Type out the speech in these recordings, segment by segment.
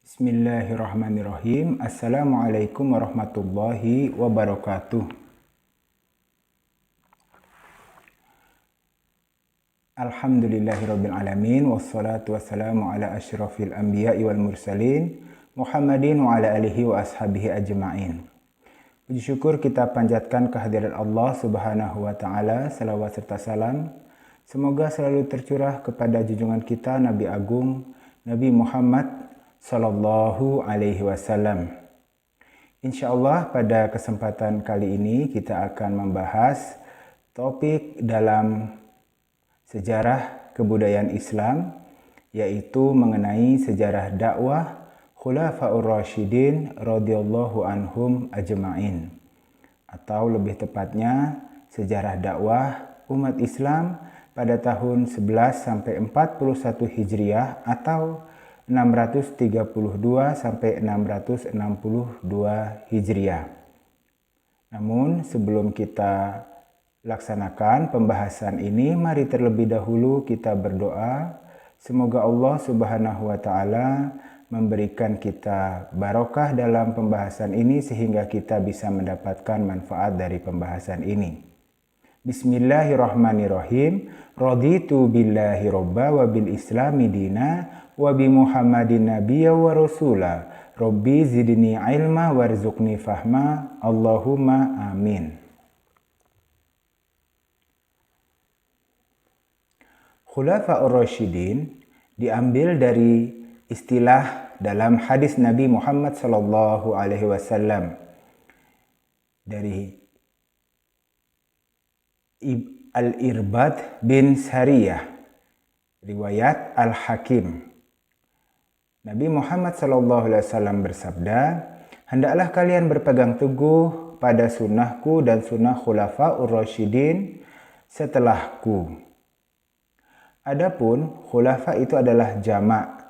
Bismillahirrahmanirrahim. Assalamualaikum warahmatullahi wabarakatuh. Alhamdulillahirabbil alamin wassalatu wassalamu ala asyrafil anbiya'i wal mursalin Muhammadin wa ala alihi wa ashabihi ajma'in. Puji syukur kita panjatkan kehadirat Allah Subhanahu wa taala, salawat serta salam semoga selalu tercurah kepada junjungan kita Nabi Agung Nabi Muhammad Sallallahu Alaihi Wasallam. Insyaallah pada kesempatan kali ini kita akan membahas topik dalam sejarah kebudayaan Islam, yaitu mengenai sejarah dakwah Khulafaur Rasyidin radhiyallahu anhum ajma'in, atau lebih tepatnya sejarah dakwah umat Islam pada tahun 11 sampai 41 Hijriah atau 632 sampai 662 Hijriah. Namun sebelum kita laksanakan pembahasan ini, mari terlebih dahulu kita berdoa semoga Allah Subhanahu wa taala memberikan kita barokah dalam pembahasan ini sehingga kita bisa mendapatkan manfaat dari pembahasan ini. Bismillahirrahmanirrahim. Raditu billahi robba wa bil islami dina wa bi Muhammadin nabiyya wa rasula. Rabbi zidni ilma warzuqni fahma. Allahumma amin. Khulafaur Rasyidin diambil dari istilah dalam hadis Nabi Muhammad sallallahu alaihi wasallam dari Al-Irbad bin Sariyah, riwayat Al-Hakim. Nabi Muhammad SAW bersabda, hendaklah kalian berpegang teguh pada sunnahku dan sunnah Khulafaur Rasyidin setelahku. Adapun khulafa itu adalah jamak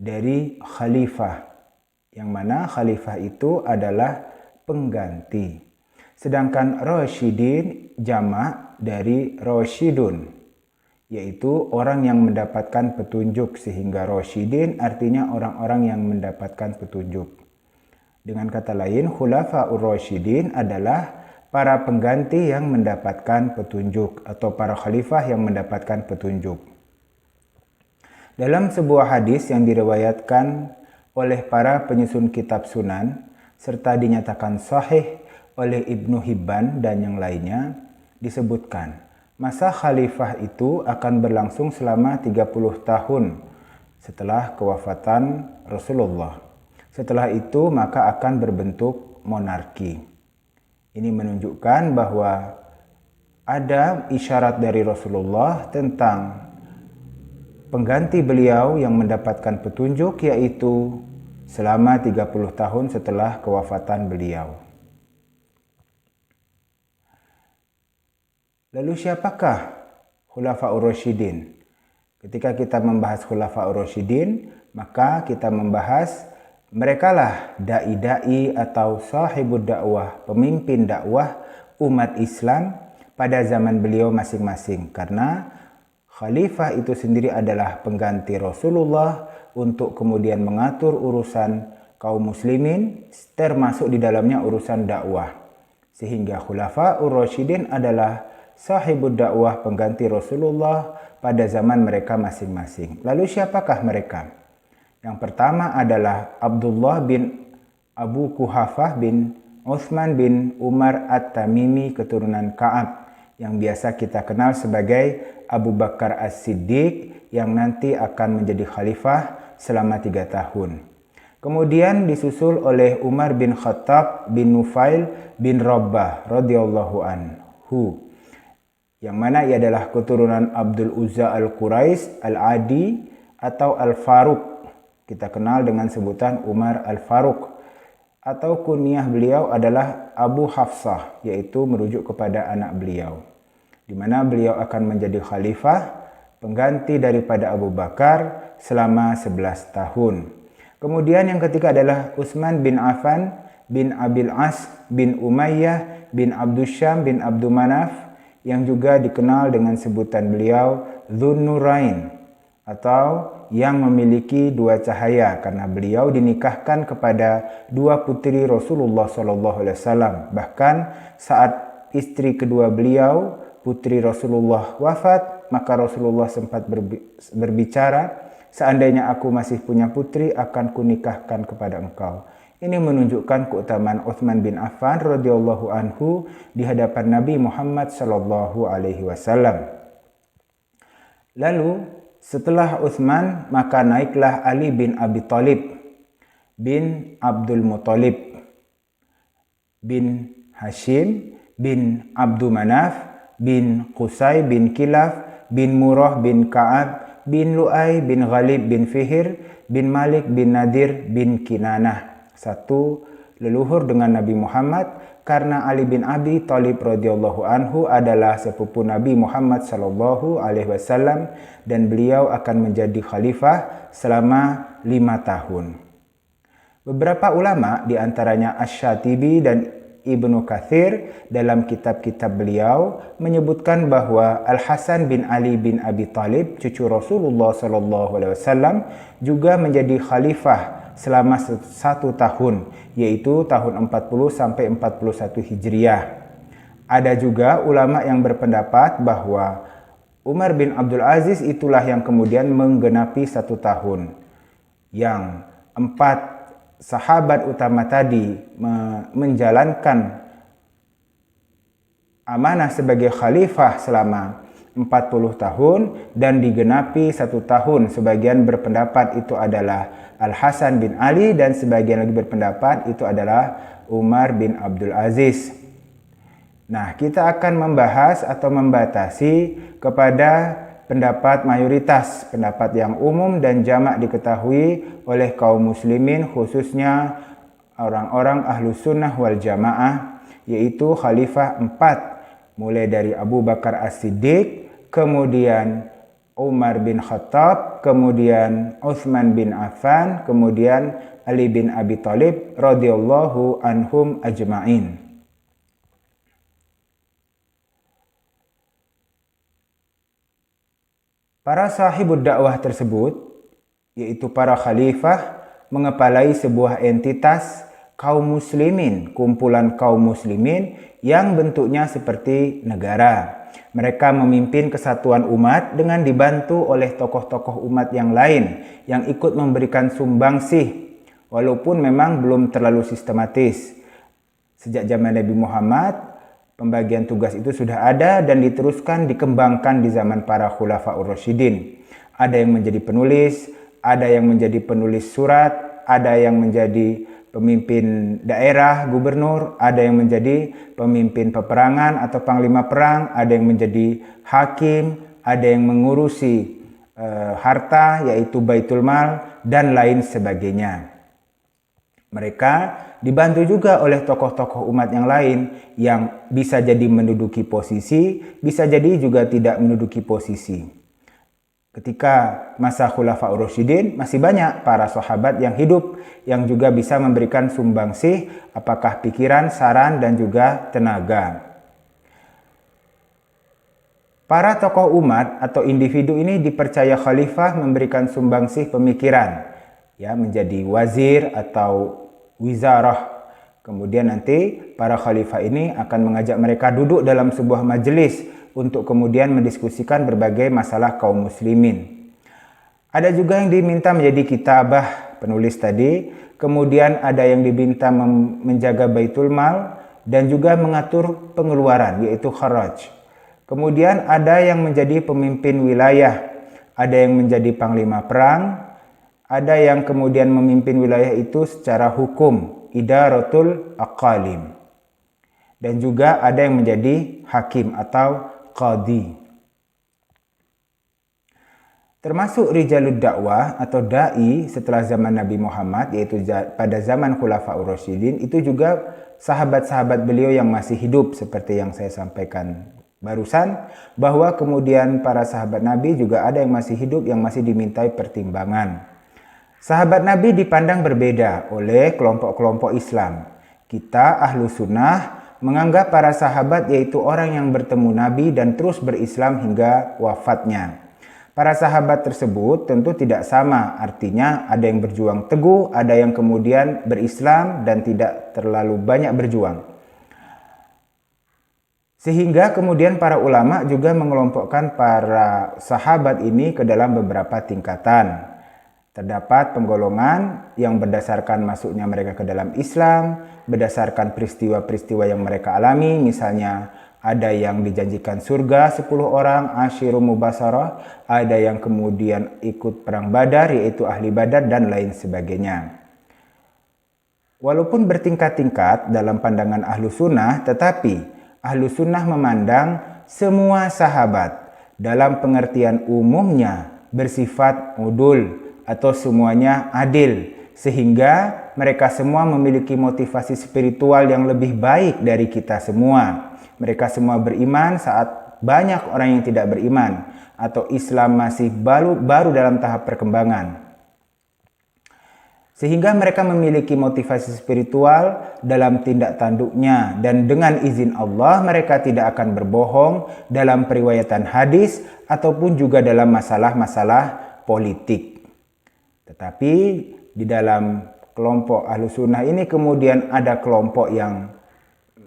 dari khalifah, yang mana khalifah itu adalah pengganti. Sedangkan Rasyidin jamak dari Rasyidun, yaitu orang yang mendapatkan petunjuk, sehingga Rasyidin artinya orang-orang yang mendapatkan petunjuk. Dengan kata lain, Khulafaur Rasyidin adalah para pengganti yang mendapatkan petunjuk atau para khalifah yang mendapatkan petunjuk. Dalam sebuah hadis yang diriwayatkan oleh para penyusun kitab Sunan serta dinyatakan sahih oleh Ibnu Hibban dan yang lainnya, disebutkan masa khalifah itu akan berlangsung selama 30 tahun setelah kewafatan Rasulullah. Setelah itu maka akan berbentuk monarki. Ini menunjukkan bahwa ada isyarat dari Rasulullah tentang pengganti beliau yang mendapatkan petunjuk, yaitu selama 30 tahun setelah kewafatan beliau. Lalu siapakah Khulafaur Rasyidin? Ketika kita membahas Khulafaur Rasyidin, maka kita membahas merekalah dai-dai atau sahibud dakwah, pemimpin dakwah umat Islam pada zaman beliau masing-masing. Karena khalifah itu sendiri adalah pengganti Rasulullah untuk kemudian mengatur urusan kaum muslimin, termasuk di dalamnya urusan dakwah. Sehingga Khulafaur Rasyidin adalah sahibud dakwah, pengganti Rasulullah pada zaman mereka masing-masing. Lalu siapakah mereka? Yang pertama adalah Abdullah bin Abu Quhafah bin Utsman bin Umar At-Tamimi keturunan Ka'ab, yang biasa kita kenal sebagai Abu Bakar As-Siddiq, yang nanti akan menjadi khalifah selama 3 tahun. Kemudian disusul oleh Umar bin Khattab bin Nufail bin Rabbah radhiyallahu anhu, yang mana ia adalah keturunan Abdul Uzza Al-Quraisy Al-Adi atau Al-Faruq. Kita kenal dengan sebutan Umar Al-Faruq, atau kunyah beliau adalah Abu Hafsah, yaitu merujuk kepada anak beliau, di mana beliau akan menjadi khalifah pengganti daripada Abu Bakar selama 11 tahun. Kemudian yang ketiga adalah Utsman bin Affan bin Abil As bin Umayyah bin Abdusyam bin Abdul Manaf, yang juga dikenal dengan sebutan beliau Dzun Nurain atau yang memiliki dua cahaya karena beliau dinikahkan kepada dua putri Rasulullah SAW. Bahkan saat istri kedua beliau, putri Rasulullah, wafat, maka Rasulullah sempat berbicara, seandainya aku masih punya putri, akan kunikahkan kepada engkau. Ini menunjukkan keutamaan Utsman bin Affan radhiyallahu anhu di hadapan Nabi Muhammad sallallahu alaihi wasallam. Lalu setelah Utsman, maka naiklah Ali bin Abi Thalib bin Abdul Muthalib bin Hashim bin Abdu Manaf bin Qusay bin Kilaf bin Murrah bin Ka'ab bin Lu'ay bin Ghalib bin Fihr bin Malik bin Nadir bin Kinanah. Satu leluhur dengan Nabi Muhammad, karena Ali bin Abi Thalib radhiyallahu anhu adalah sepupu Nabi Muhammad sallallahu alaihi wasallam dan beliau akan menjadi khalifah selama 5 tahun. Beberapa ulama di antaranya Asy-Syatibi dan Ibnu Katsir dalam kitab-kitab beliau menyebutkan bahwa Al-Hasan bin Ali bin Abi Thalib, cucu Rasulullah sallallahu alaihi wasallam, juga menjadi khalifah selama 1 tahun, yaitu tahun 40 sampai 41 Hijriah. Ada juga ulama yang berpendapat bahwa Umar bin Abdul Aziz itulah yang kemudian menggenapi 1 tahun. Yang 4 sahabat utama tadi menjalankan amanah sebagai khalifah selama 40 tahun dan digenapi 1 tahun. Sebagian berpendapat itu adalah Al-Hasan bin Ali dan sebagian lagi berpendapat itu adalah Umar bin Abdul Aziz. Nah, kita akan membahas atau membatasi kepada pendapat mayoritas, pendapat yang umum dan jamak diketahui oleh kaum muslimin, khususnya orang-orang Ahlus Sunnah wal Jamaah, yaitu Khalifah 4, mulai dari Abu Bakar As-Siddiq, kemudian Umar bin Khattab, kemudian Utsman bin Affan, kemudian Ali bin Abi Thalib radhiyallahu anhum ajma'in. Para sahibud dakwah tersebut, yaitu para khalifah, mengepalai sebuah entitas kaum muslimin, kumpulan kaum muslimin yang bentuknya seperti negara. Mereka memimpin kesatuan umat dengan dibantu oleh tokoh-tokoh umat yang lain yang ikut memberikan sumbangsih, walaupun memang belum terlalu sistematis. Sejak zaman Nabi Muhammad, pembagian tugas itu sudah ada dan diteruskan dikembangkan di zaman para Khulafaur Rasyidin. Ada yang menjadi penulis, ada yang menjadi penulis surat, ada yang menjadi pemimpin daerah, gubernur, ada yang menjadi pemimpin peperangan atau panglima perang, ada yang menjadi hakim, ada yang mengurusi harta yaitu Baitul Mal dan lain sebagainya. Mereka dibantu juga oleh tokoh-tokoh umat yang lain yang bisa jadi menduduki posisi, bisa jadi juga tidak menduduki posisi. Ketika masa Khulafaur Rasyidin masih banyak para sahabat yang hidup yang juga bisa memberikan sumbangsih, apakah pikiran, saran, dan juga tenaga. Para tokoh umat atau individu ini dipercaya khalifah memberikan sumbangsih pemikiran, ya, menjadi wazir atau wizarah. Kemudian nanti para khalifah ini akan mengajak mereka duduk dalam sebuah majelis untuk kemudian mendiskusikan berbagai masalah kaum muslimin. Ada juga yang diminta menjadi kitabah, penulis tadi, kemudian ada yang diminta menjaga Baitul Mal dan juga mengatur pengeluaran, yaitu kharaj. Kemudian ada yang menjadi pemimpin wilayah, ada yang menjadi panglima perang, ada yang kemudian memimpin wilayah itu secara hukum, idaratul aqalim. Dan juga ada yang menjadi hakim atau qadi. Termasuk rijalud dakwah atau dai setelah zaman Nabi Muhammad, yaitu pada zaman Khulafaur Rasyidin, itu juga sahabat-sahabat beliau yang masih hidup, seperti yang saya sampaikan barusan, bahwa kemudian para sahabat Nabi juga ada yang masih hidup yang masih dimintai pertimbangan. Sahabat Nabi dipandang berbeda oleh kelompok-kelompok Islam. Kita Ahlu Sunnah menganggap para sahabat yaitu orang yang bertemu Nabi dan terus berislam hingga wafatnya. Para sahabat tersebut tentu tidak sama, artinya ada yang berjuang teguh, ada yang kemudian berislam dan tidak terlalu banyak berjuang. Sehingga kemudian para ulama juga mengelompokkan para sahabat ini ke dalam beberapa tingkatan. Terdapat penggolongan yang berdasarkan masuknya mereka ke dalam Islam, berdasarkan peristiwa-peristiwa yang mereka alami, misalnya ada yang dijanjikan surga 10 orang, Ashiru Mubasharah, ada yang kemudian ikut perang Badar, yaitu ahli Badar, dan lain sebagainya. Walaupun bertingkat-tingkat dalam pandangan ahlu sunnah, tetapi ahlu sunnah memandang semua sahabat dalam pengertian umumnya bersifat udul atau semuanya adil, sehingga mereka semua memiliki motivasi spiritual yang lebih baik dari kita semua. Mereka semua beriman saat banyak orang yang tidak beriman, atau Islam masih baru dalam tahap perkembangan. Sehingga mereka memiliki motivasi spiritual dalam tindak tanduknya, dan dengan izin Allah mereka tidak akan berbohong dalam periwayatan hadis ataupun juga dalam masalah-masalah politik. Tetapi di dalam kelompok ahlu sunnah ini kemudian ada kelompok yang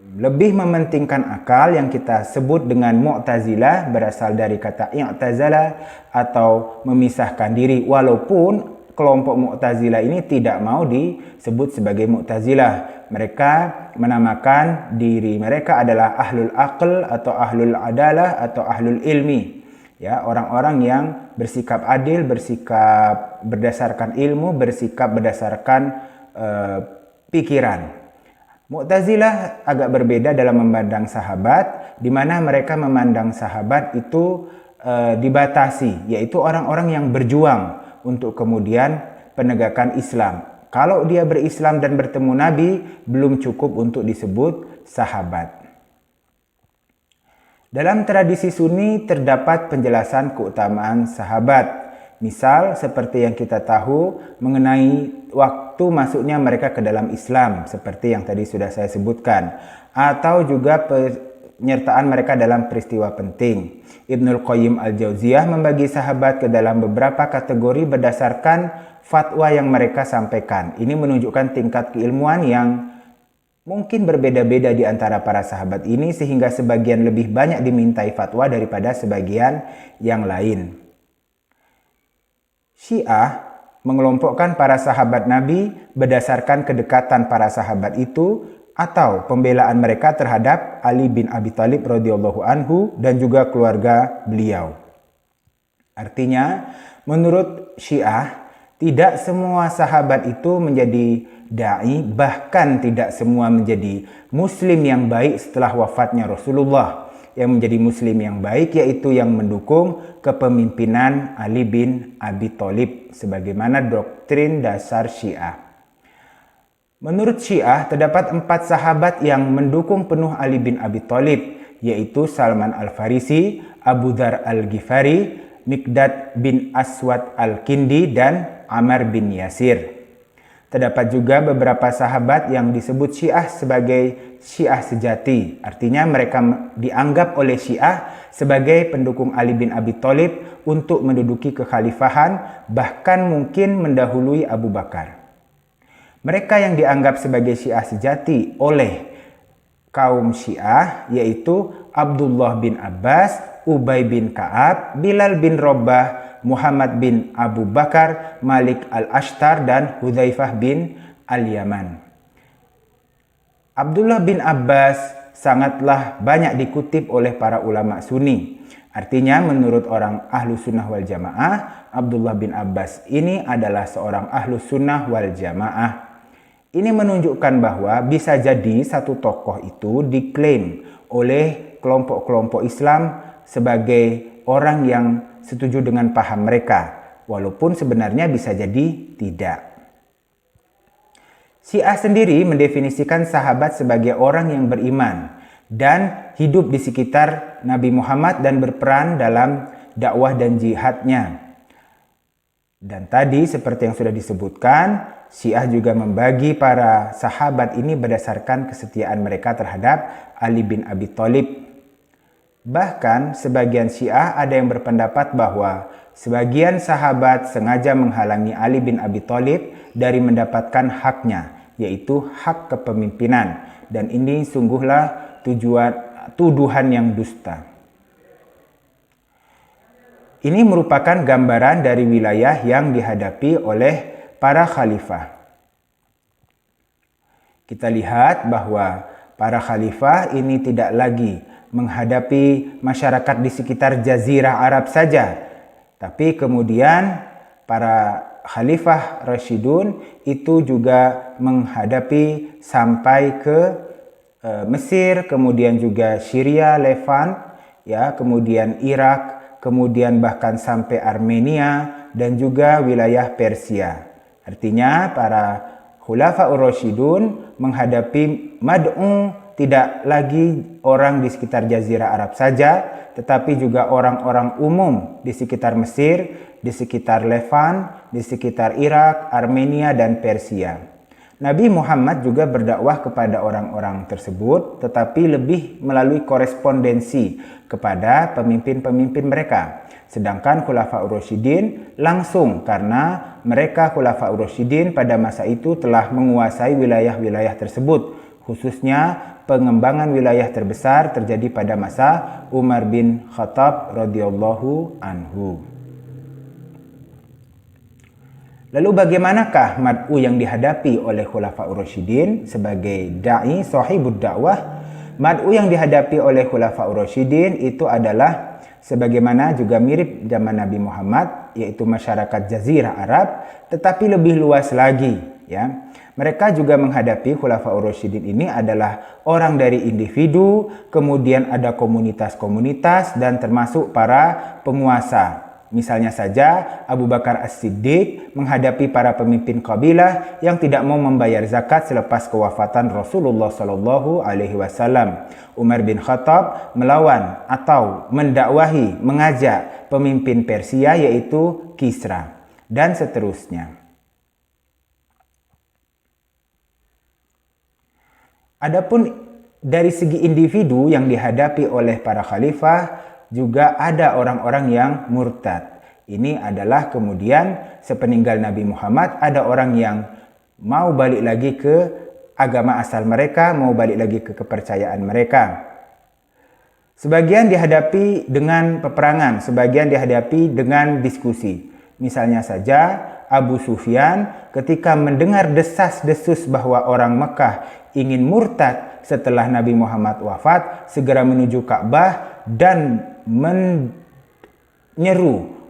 lebih mementingkan akal, yang kita sebut dengan Mu'tazilah, berasal dari kata i'tazala atau memisahkan diri, walaupun kelompok Mu'tazilah ini tidak mau disebut sebagai Mu'tazilah. Mereka menamakan diri mereka adalah ahlul aql atau ahlul adalah atau ahlul ilmi. Ya, orang-orang yang bersikap adil, bersikap berdasarkan ilmu, bersikap berdasarkan pikiran. Mu'tazilah agak berbeda dalam memandang sahabat, di mana mereka memandang sahabat itu dibatasi, yaitu orang-orang yang berjuang untuk kemudian penegakan Islam. Kalau dia berislam dan bertemu Nabi, belum cukup untuk disebut sahabat. Dalam tradisi Sunni terdapat penjelasan keutamaan sahabat. Misal seperti yang kita tahu mengenai waktu masuknya mereka ke dalam Islam, seperti yang tadi sudah saya sebutkan, atau juga penyertaan mereka dalam peristiwa penting. Ibnul Qayyim Al-Jauziyah membagi sahabat ke dalam beberapa kategori berdasarkan fatwa yang mereka sampaikan. Ini menunjukkan tingkat keilmuan yang mungkin berbeda-beda di antara para sahabat ini, sehingga sebagian lebih banyak dimintai fatwa daripada sebagian yang lain. Syiah mengelompokkan para sahabat Nabi berdasarkan kedekatan para sahabat itu atau pembelaan mereka terhadap Ali bin Abi Thalib radhiyallahu anhu dan juga keluarga beliau. Artinya, menurut Syiah, tidak semua sahabat itu menjadi dai, bahkan tidak semua menjadi muslim yang baik setelah wafatnya Rasulullah. Yang menjadi muslim yang baik yaitu yang mendukung kepemimpinan Ali bin Abi Thalib sebagaimana doktrin dasar Syiah. Menurut Syiah terdapat 4 sahabat yang mendukung penuh Ali bin Abi Thalib, yaitu Salman Al-Farisi, Abu Dzar Al-Ghifari, Miqdad bin Aswad Al-Kindi, dan Ammar bin Yasir. Terdapat juga beberapa sahabat yang disebut Syiah sebagai Syiah sejati. Artinya mereka dianggap oleh Syiah sebagai pendukung Ali bin Abi Thalib untuk menduduki kekhalifahan, bahkan mungkin mendahului Abu Bakar. Mereka yang dianggap sebagai Syiah sejati oleh kaum Syiah yaitu Abdullah bin Abbas, Ubay bin Ka'ab, Bilal bin Rabah, Muhammad bin Abu Bakar, Malik al-Ashtar, dan Hudzaifah bin al-Yaman. Abdullah bin Abbas sangatlah banyak dikutip oleh para ulama Sunni. Artinya menurut orang ahlu sunnah wal jamaah, Abdullah bin Abbas ini adalah seorang ahlu sunnah wal jamaah. Ini menunjukkan bahwa bisa jadi satu tokoh itu diklaim oleh kelompok-kelompok Islam sebagai orang yang setuju dengan paham mereka, walaupun sebenarnya bisa jadi tidak. Syiah sendiri mendefinisikan sahabat sebagai orang yang beriman dan hidup di sekitar Nabi Muhammad dan berperan dalam dakwah dan jihadnya. Dan tadi seperti yang sudah disebutkan, Syiah juga membagi para sahabat ini berdasarkan kesetiaan mereka terhadap Ali bin Abi Thalib. Bahkan sebagian Syiah ada yang berpendapat bahwa Sebagian sahabat sengaja menghalangi Ali bin Abi Thalib dari mendapatkan haknya, yaitu hak kepemimpinan. Dan ini sungguhlah tuduhan yang dusta. Ini merupakan gambaran dari wilayah yang dihadapi oleh para khalifah. Kita lihat bahwa para khalifah ini tidak lagi menghadapi masyarakat di sekitar Jazirah Arab saja, tapi kemudian para Khalifah Rasyidun itu juga menghadapi sampai ke Mesir, kemudian juga Syria, Levant, ya, kemudian Irak, kemudian bahkan sampai Armenia dan juga wilayah Persia. Artinya para Khulafaur Rasyidun menghadapi mad'u tidak lagi orang di sekitar Jazirah Arab saja, tetapi juga orang-orang umum di sekitar Mesir, di sekitar Levant, di sekitar Irak, Armenia, dan Persia. Nabi Muhammad juga berdakwah kepada orang-orang tersebut, tetapi lebih melalui korespondensi kepada pemimpin-pemimpin mereka. Sedangkan Khulafaur Rasyidin langsung, karena mereka Khulafaur Rasyidin pada masa itu telah menguasai wilayah-wilayah tersebut, khususnya pengembangan wilayah terbesar terjadi pada masa Umar bin Khattab radhiyallahu anhu. Lalu bagaimanakah mad'u yang dihadapi oleh Khulafaur Rasyidin sebagai da'i sahibud dakwah? Mad'u yang dihadapi oleh Khulafaur Rasyidin itu adalah sebagaimana juga mirip zaman Nabi Muhammad, yaitu masyarakat Jazirah Arab, tetapi lebih luas lagi, ya. Mereka juga menghadapi Khulafaur Rasyidin ini adalah orang dari individu, kemudian ada komunitas-komunitas dan termasuk para penguasa. Misalnya saja Abu Bakar As-Siddiq menghadapi para pemimpin kabilah yang tidak mau membayar zakat selepas kewafatan Rasulullah SAW. Umar bin Khattab melawan atau mendakwahi, mengajak pemimpin Persia yaitu Kisra, dan seterusnya. Adapun dari segi individu yang dihadapi oleh para khalifah, juga ada orang-orang yang murtad. Ini adalah kemudian sepeninggal Nabi Muhammad ada orang yang mau balik lagi ke agama asal mereka, mau balik lagi ke kepercayaan mereka. Sebagian dihadapi dengan peperangan, sebagian dihadapi dengan diskusi. Misalnya saja Abu Sufyan ketika mendengar desas-desus bahwa orang Mekah ingin murtad setelah Nabi Muhammad wafat, segera menuju Ka'bah dan menyeru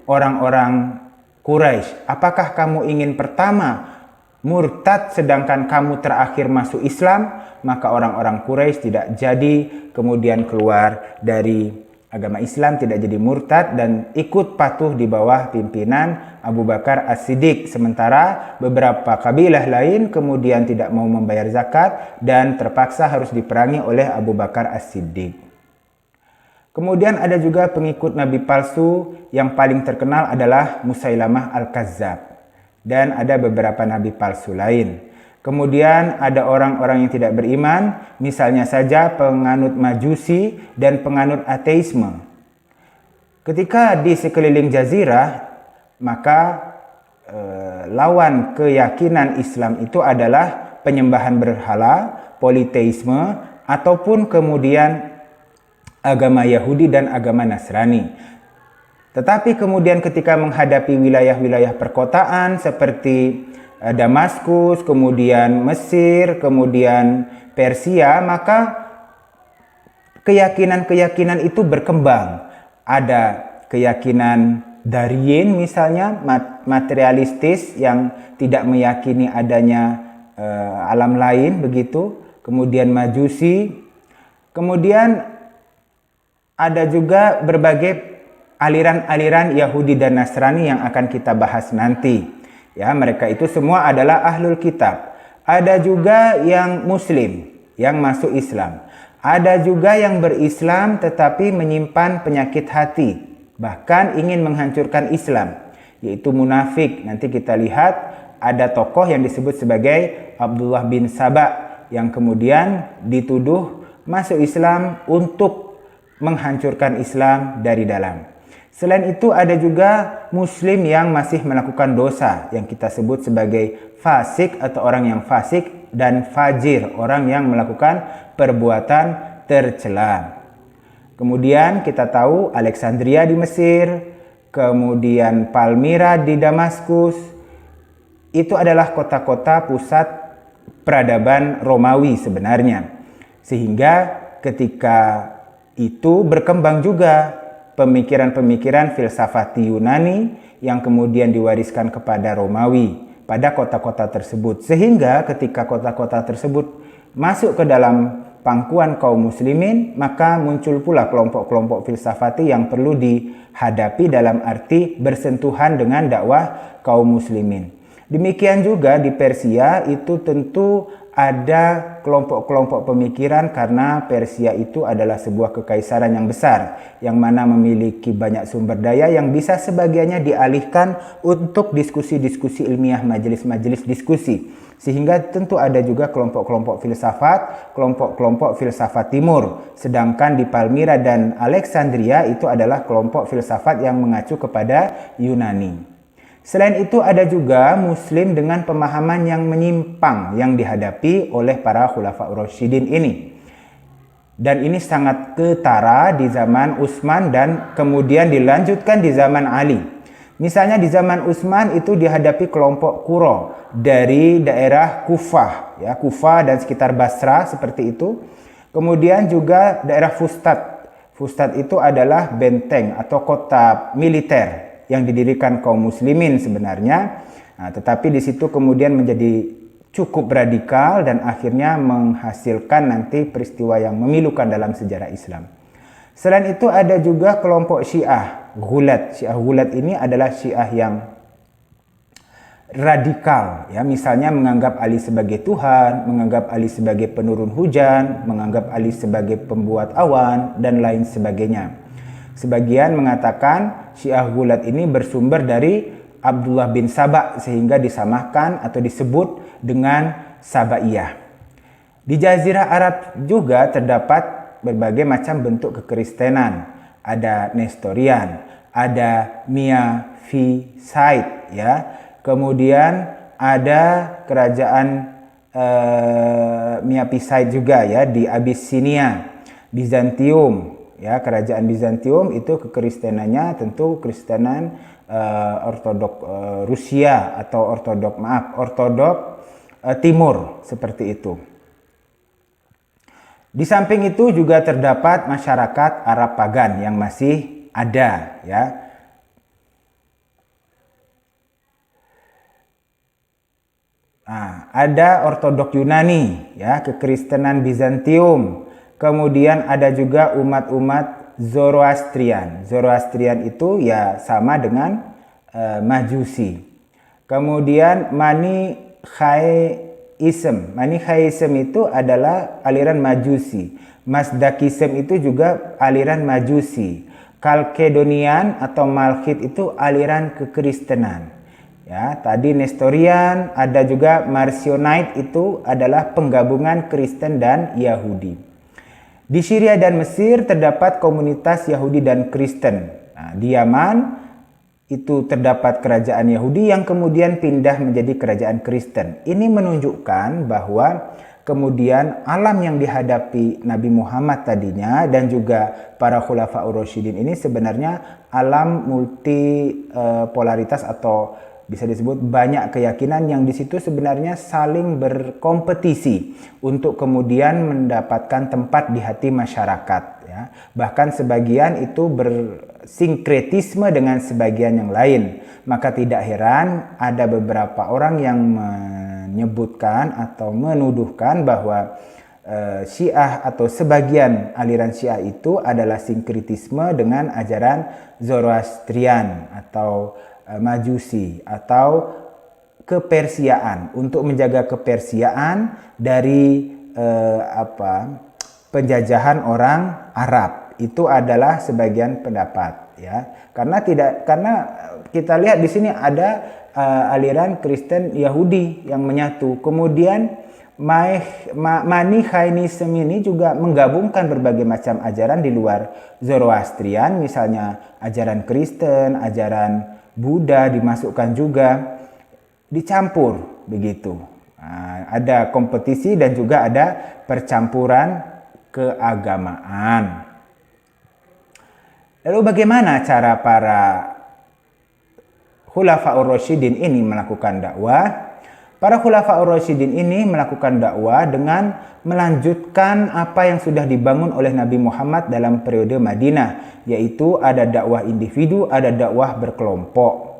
orang-orang Quraisy, apakah kamu ingin pertama murtad sedangkan kamu terakhir masuk Islam? Maka orang-orang Quraisy tidak jadi kemudian keluar dari agama Islam, tidak jadi murtad dan ikut patuh di bawah pimpinan Abu Bakar As-Siddiq. Sementara beberapa kabilah lain kemudian tidak mau membayar zakat dan terpaksa harus diperangi oleh Abu Bakar As-Siddiq. Kemudian ada juga pengikut Nabi palsu, yang paling terkenal adalah Musailamah Al-Kazzab. Dan ada beberapa Nabi palsu lain. Kemudian ada orang-orang yang tidak beriman, misalnya saja penganut Majusi dan penganut ateisme. Ketika di sekeliling jazirah, maka lawan keyakinan Islam itu adalah penyembahan berhala, politeisme, ataupun kemudian agama Yahudi dan agama Nasrani. Tetapi kemudian ketika menghadapi wilayah-wilayah perkotaan seperti Damaskus, kemudian Mesir, kemudian Persia, maka keyakinan-keyakinan itu berkembang. Ada keyakinan Daryin misalnya, materialistis yang tidak meyakini adanya alam lain begitu. Kemudian Majusi. Kemudian ada juga berbagai aliran-aliran Yahudi dan Nasrani yang akan kita bahas nanti. Ya, mereka itu semua adalah ahlul kitab. Ada juga yang muslim, yang masuk Islam. Ada juga yang berislam tetapi menyimpan penyakit hati, bahkan ingin menghancurkan Islam, yaitu munafik. Nanti kita lihat ada tokoh yang disebut sebagai Abdullah bin Saba yang kemudian dituduh masuk Islam untuk menghancurkan Islam dari dalam. Selain itu ada juga muslim yang masih melakukan dosa yang kita sebut sebagai fasik atau orang yang fasik, dan fajir, orang yang melakukan perbuatan tercela. Kemudian kita tahu Alexandria di Mesir, kemudian Palmyra di Damaskus, itu adalah kota-kota pusat peradaban Romawi sebenarnya. Sehingga ketika itu berkembang juga pemikiran-pemikiran filsafati Yunani yang kemudian diwariskan kepada Romawi pada kota-kota tersebut. Sehingga ketika kota-kota tersebut masuk ke dalam pangkuan kaum muslimin, maka muncul pula kelompok-kelompok filsafati yang perlu dihadapi dalam arti bersentuhan dengan dakwah kaum muslimin. Demikian juga di Persia itu tentu ada kelompok-kelompok pemikiran, karena Persia itu adalah sebuah kekaisaran yang besar yang mana memiliki banyak sumber daya yang bisa sebagiannya dialihkan untuk diskusi-diskusi ilmiah, majelis-majelis diskusi. Sehingga tentu ada juga kelompok-kelompok filsafat, kelompok-kelompok filsafat timur. Sedangkan di Palmyra dan Alexandria itu adalah kelompok filsafat yang mengacu kepada Yunani. Selain itu ada juga muslim dengan pemahaman yang menyimpang yang dihadapi oleh para khulafaur rasyidin ini. Dan ini sangat ketara di zaman Utsman dan kemudian dilanjutkan di zaman Ali. Misalnya di zaman Utsman itu dihadapi kelompok Qura dari daerah Kufah, ya, Kufah dan sekitar Basra seperti itu. Kemudian juga daerah Fustat. Fustat itu adalah benteng atau kota militer yang didirikan kaum muslimin sebenarnya. Nah, tetapi di situ kemudian menjadi cukup radikal dan akhirnya menghasilkan nanti peristiwa yang memilukan dalam sejarah Islam. Selain itu ada juga kelompok Syiah Ghulat. Syiah Ghulat ini adalah Syiah yang radikal, ya, misalnya menganggap Ali sebagai Tuhan, menganggap Ali sebagai penurun hujan, menganggap Ali sebagai pembuat awan dan lain sebagainya. Sebagian mengatakan Syiah Ghulat ini bersumber dari Abdullah bin Saba sehingga disamakan atau disebut dengan Sabaiyah. Di Jazirah Arab juga terdapat berbagai macam bentuk kekristenan. Ada Nestorian, ada Miaphysite, ya. Kemudian ada kerajaan Miaphysite juga, ya, di Abyssinia, Bizantium. Ya, kerajaan Bizantium itu kekristenannya tentu Kristenan Ortodok Rusia atau Ortodok Timur seperti itu. Di samping itu juga terdapat masyarakat Arab pagan yang masih ada, ya. Nah, ada Ortodok Yunani, ya, kekristenan Bizantium. Kemudian ada juga umat-umat Zoroastrian. Zoroastrian itu ya sama dengan Majusi. Kemudian Manichaeism. Manichaeism itu adalah aliran Majusi. Mazdakism itu juga aliran Majusi. Kalkedonian atau Malkhit itu aliran kekristenan. Ya, tadi Nestorian, ada juga Marcionite itu adalah penggabungan Kristen dan Yahudi. Di Syria dan Mesir terdapat komunitas Yahudi dan Kristen. Nah, di Yaman itu terdapat kerajaan Yahudi yang kemudian pindah menjadi kerajaan Kristen. Ini menunjukkan bahwa kemudian alam yang dihadapi Nabi Muhammad tadinya dan juga para khulafaur rasyidin ini sebenarnya alam multipolaritas atau bisa disebut banyak keyakinan yang di situ sebenarnya saling berkompetisi untuk kemudian mendapatkan tempat di hati masyarakat, ya. Bahkan sebagian itu bersinkretisme dengan sebagian yang lain. Maka tidak heran ada beberapa orang yang menyebutkan atau menuduhkan bahwa Syiah atau sebagian aliran Syiah itu adalah sinkretisme dengan ajaran Zoroastrian atau Majusi atau kepersiaan, untuk menjaga kepersiaan dari penjajahan orang Arab. Itu adalah sebagian pendapat, ya. Karena kita lihat di sini ada aliran Kristen Yahudi yang menyatu. Kemudian Manichaeism ini juga menggabungkan berbagai macam ajaran di luar Zoroastrian, misalnya ajaran Kristen, ajaran Buddha dimasukkan juga, dicampur begitu. Ada kompetisi dan juga ada percampuran keagamaan. Lalu bagaimana cara para Khulafaur Rasyidin ini melakukan dakwah? Para Khulafaur Rasyidin ini melakukan dakwah dengan melanjutkan apa yang sudah dibangun oleh Nabi Muhammad dalam periode Madinah, yaitu ada dakwah individu, ada dakwah berkelompok.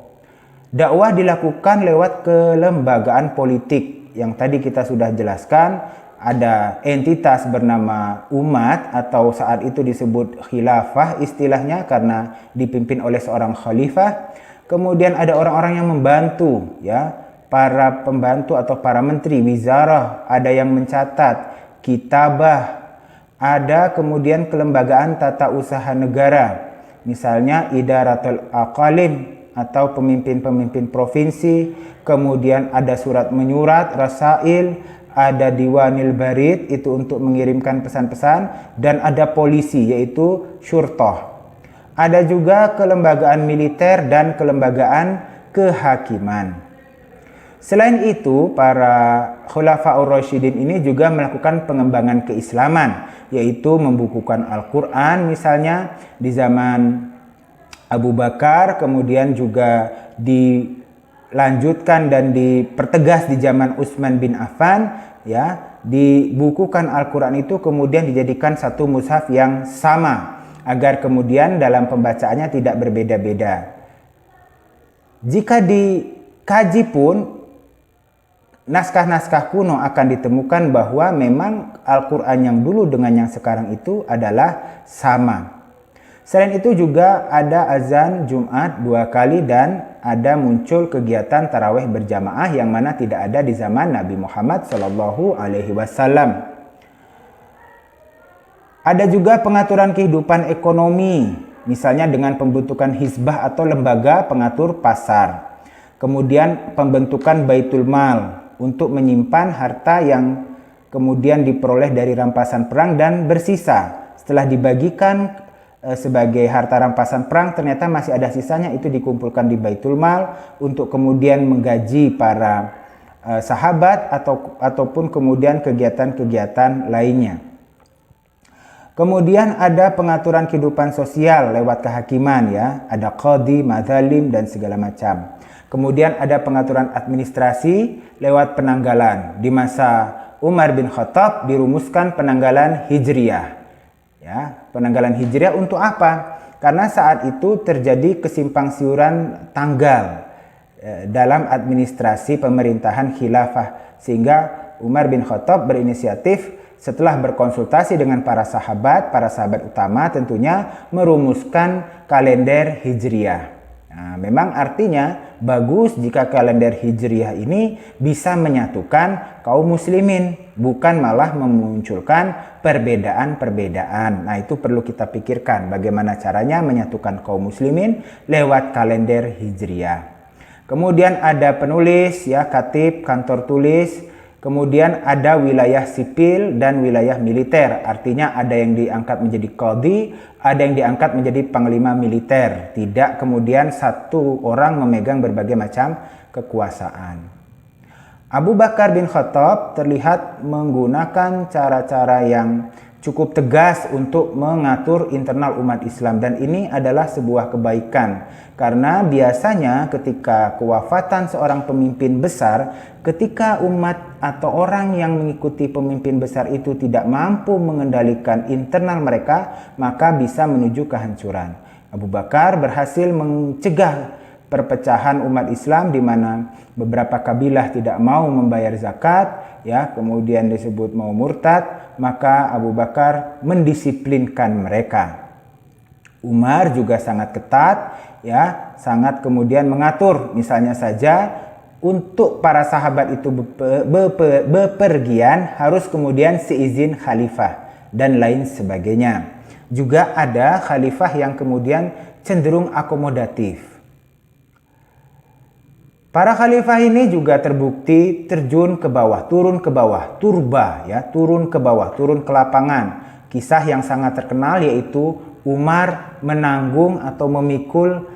Dakwah dilakukan lewat kelembagaan politik yang tadi kita sudah jelaskan. Ada entitas bernama umat atau saat itu disebut khilafah istilahnya karena dipimpin oleh seorang khalifah. Kemudian ada orang-orang yang membantu, ya, para pembantu atau para menteri, wizarah, ada yang mencatat, kitabah, ada kemudian kelembagaan tata usaha negara, misalnya idaratul aqalim atau pemimpin-pemimpin provinsi, kemudian ada surat menyurat, rasail, ada diwanil barid itu untuk mengirimkan pesan-pesan, dan ada polisi yaitu syurtah. Ada juga kelembagaan militer dan kelembagaan kehakiman. Selain itu, para Khulafaur Rasyidin ini juga melakukan pengembangan keislaman, yaitu membukukan Al-Quran misalnya di zaman Abu Bakar, kemudian juga dilanjutkan dan dipertegas di zaman Utsman bin Affan, ya, dibukukan Al-Quran itu kemudian dijadikan satu mushaf yang sama agar kemudian dalam pembacaannya tidak berbeda-beda. Jika dikaji pun naskah-naskah kuno akan ditemukan bahwa memang Al-Quran yang dulu dengan yang sekarang itu adalah sama. Selain itu juga ada azan Jumat 2 kali dan ada muncul kegiatan tarawih berjamaah yang mana tidak ada di zaman Nabi Muhammad SAW. Ada juga pengaturan kehidupan ekonomi, misalnya dengan pembentukan hizbah atau lembaga pengatur pasar. Kemudian pembentukan Baitul Mal untuk menyimpan harta yang kemudian diperoleh dari rampasan perang dan bersisa. Setelah dibagikan sebagai harta rampasan perang, ternyata masih ada sisanya, itu dikumpulkan di Baitul Mal untuk kemudian menggaji para sahabat ataupun kemudian kegiatan-kegiatan lainnya. Kemudian ada pengaturan kehidupan sosial lewat kehakiman, ya, ada qadhi, madzalim dan segala macam. Kemudian ada pengaturan administrasi lewat penanggalan. Di masa Umar bin Khattab dirumuskan penanggalan Hijriyah. Ya, penanggalan Hijriyah untuk apa? Karena saat itu terjadi kesimpangsiuran tanggal dalam administrasi pemerintahan khilafah, sehingga Umar bin Khattab berinisiatif setelah berkonsultasi dengan para sahabat utama tentunya merumuskan kalender Hijriyah. Nah, memang artinya bagus jika kalender Hijriyah ini bisa menyatukan kaum muslimin, bukan malah memunculkan perbedaan-perbedaan. Nah, itu perlu kita pikirkan bagaimana caranya menyatukan kaum muslimin lewat kalender Hijriyah. Kemudian ada penulis, ya, katib, kantor tulis. Kemudian ada wilayah sipil dan wilayah militer. Artinya ada yang diangkat menjadi qadhi, ada yang diangkat menjadi panglima militer. Tidak kemudian satu orang memegang berbagai macam kekuasaan. Abu Bakar bin Khattab terlihat menggunakan cara-cara yang cukup tegas untuk mengatur internal umat Islam, dan ini adalah sebuah kebaikan karena biasanya ketika kewafatan seorang pemimpin besar, ketika umat atau orang yang mengikuti pemimpin besar itu tidak mampu mengendalikan internal mereka, maka bisa menuju kehancuran. Abu Bakar berhasil mencegah perpecahan umat Islam di mana beberapa kabilah tidak mau membayar zakat, ya, kemudian disebut mau murtad, maka Abu Bakar mendisiplinkan mereka. Umar juga sangat ketat, ya, sangat kemudian mengatur, misalnya saja untuk para sahabat itu bepergian harus kemudian seizin khalifah dan lain sebagainya. Juga ada khalifah yang kemudian cenderung akomodatif. Para khalifah ini juga terbukti terjun ke bawah, turun ke bawah, turba ya, turun ke bawah, turun ke lapangan. Kisah yang sangat terkenal yaitu Umar menanggung atau memikul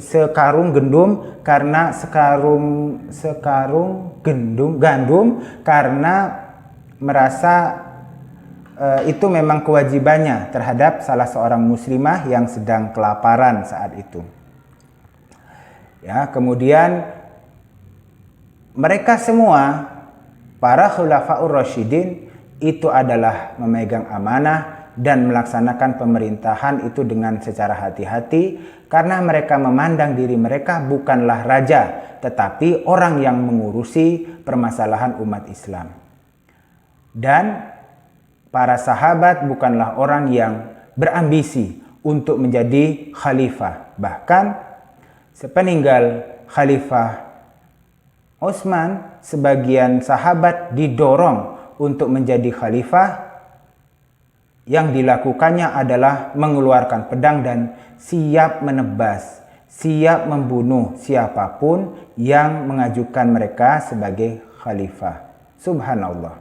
sekarung gandum karena gandum karena merasa itu memang kewajibannya terhadap salah seorang muslimah yang sedang kelaparan saat itu. Ya, kemudian mereka semua para khulafaur rasyidin itu adalah memegang amanah dan melaksanakan pemerintahan itu dengan secara hati-hati karena mereka memandang diri mereka bukanlah raja tetapi orang yang mengurusi permasalahan umat Islam. Dan para sahabat bukanlah orang yang berambisi untuk menjadi khalifah. Bahkan sepeninggal Khalifah Utsman, sebagian sahabat didorong untuk menjadi khalifah. Yang dilakukannya adalah mengeluarkan pedang dan siap menebas, siap membunuh siapapun yang mengajukan mereka sebagai khalifah. Subhanallah.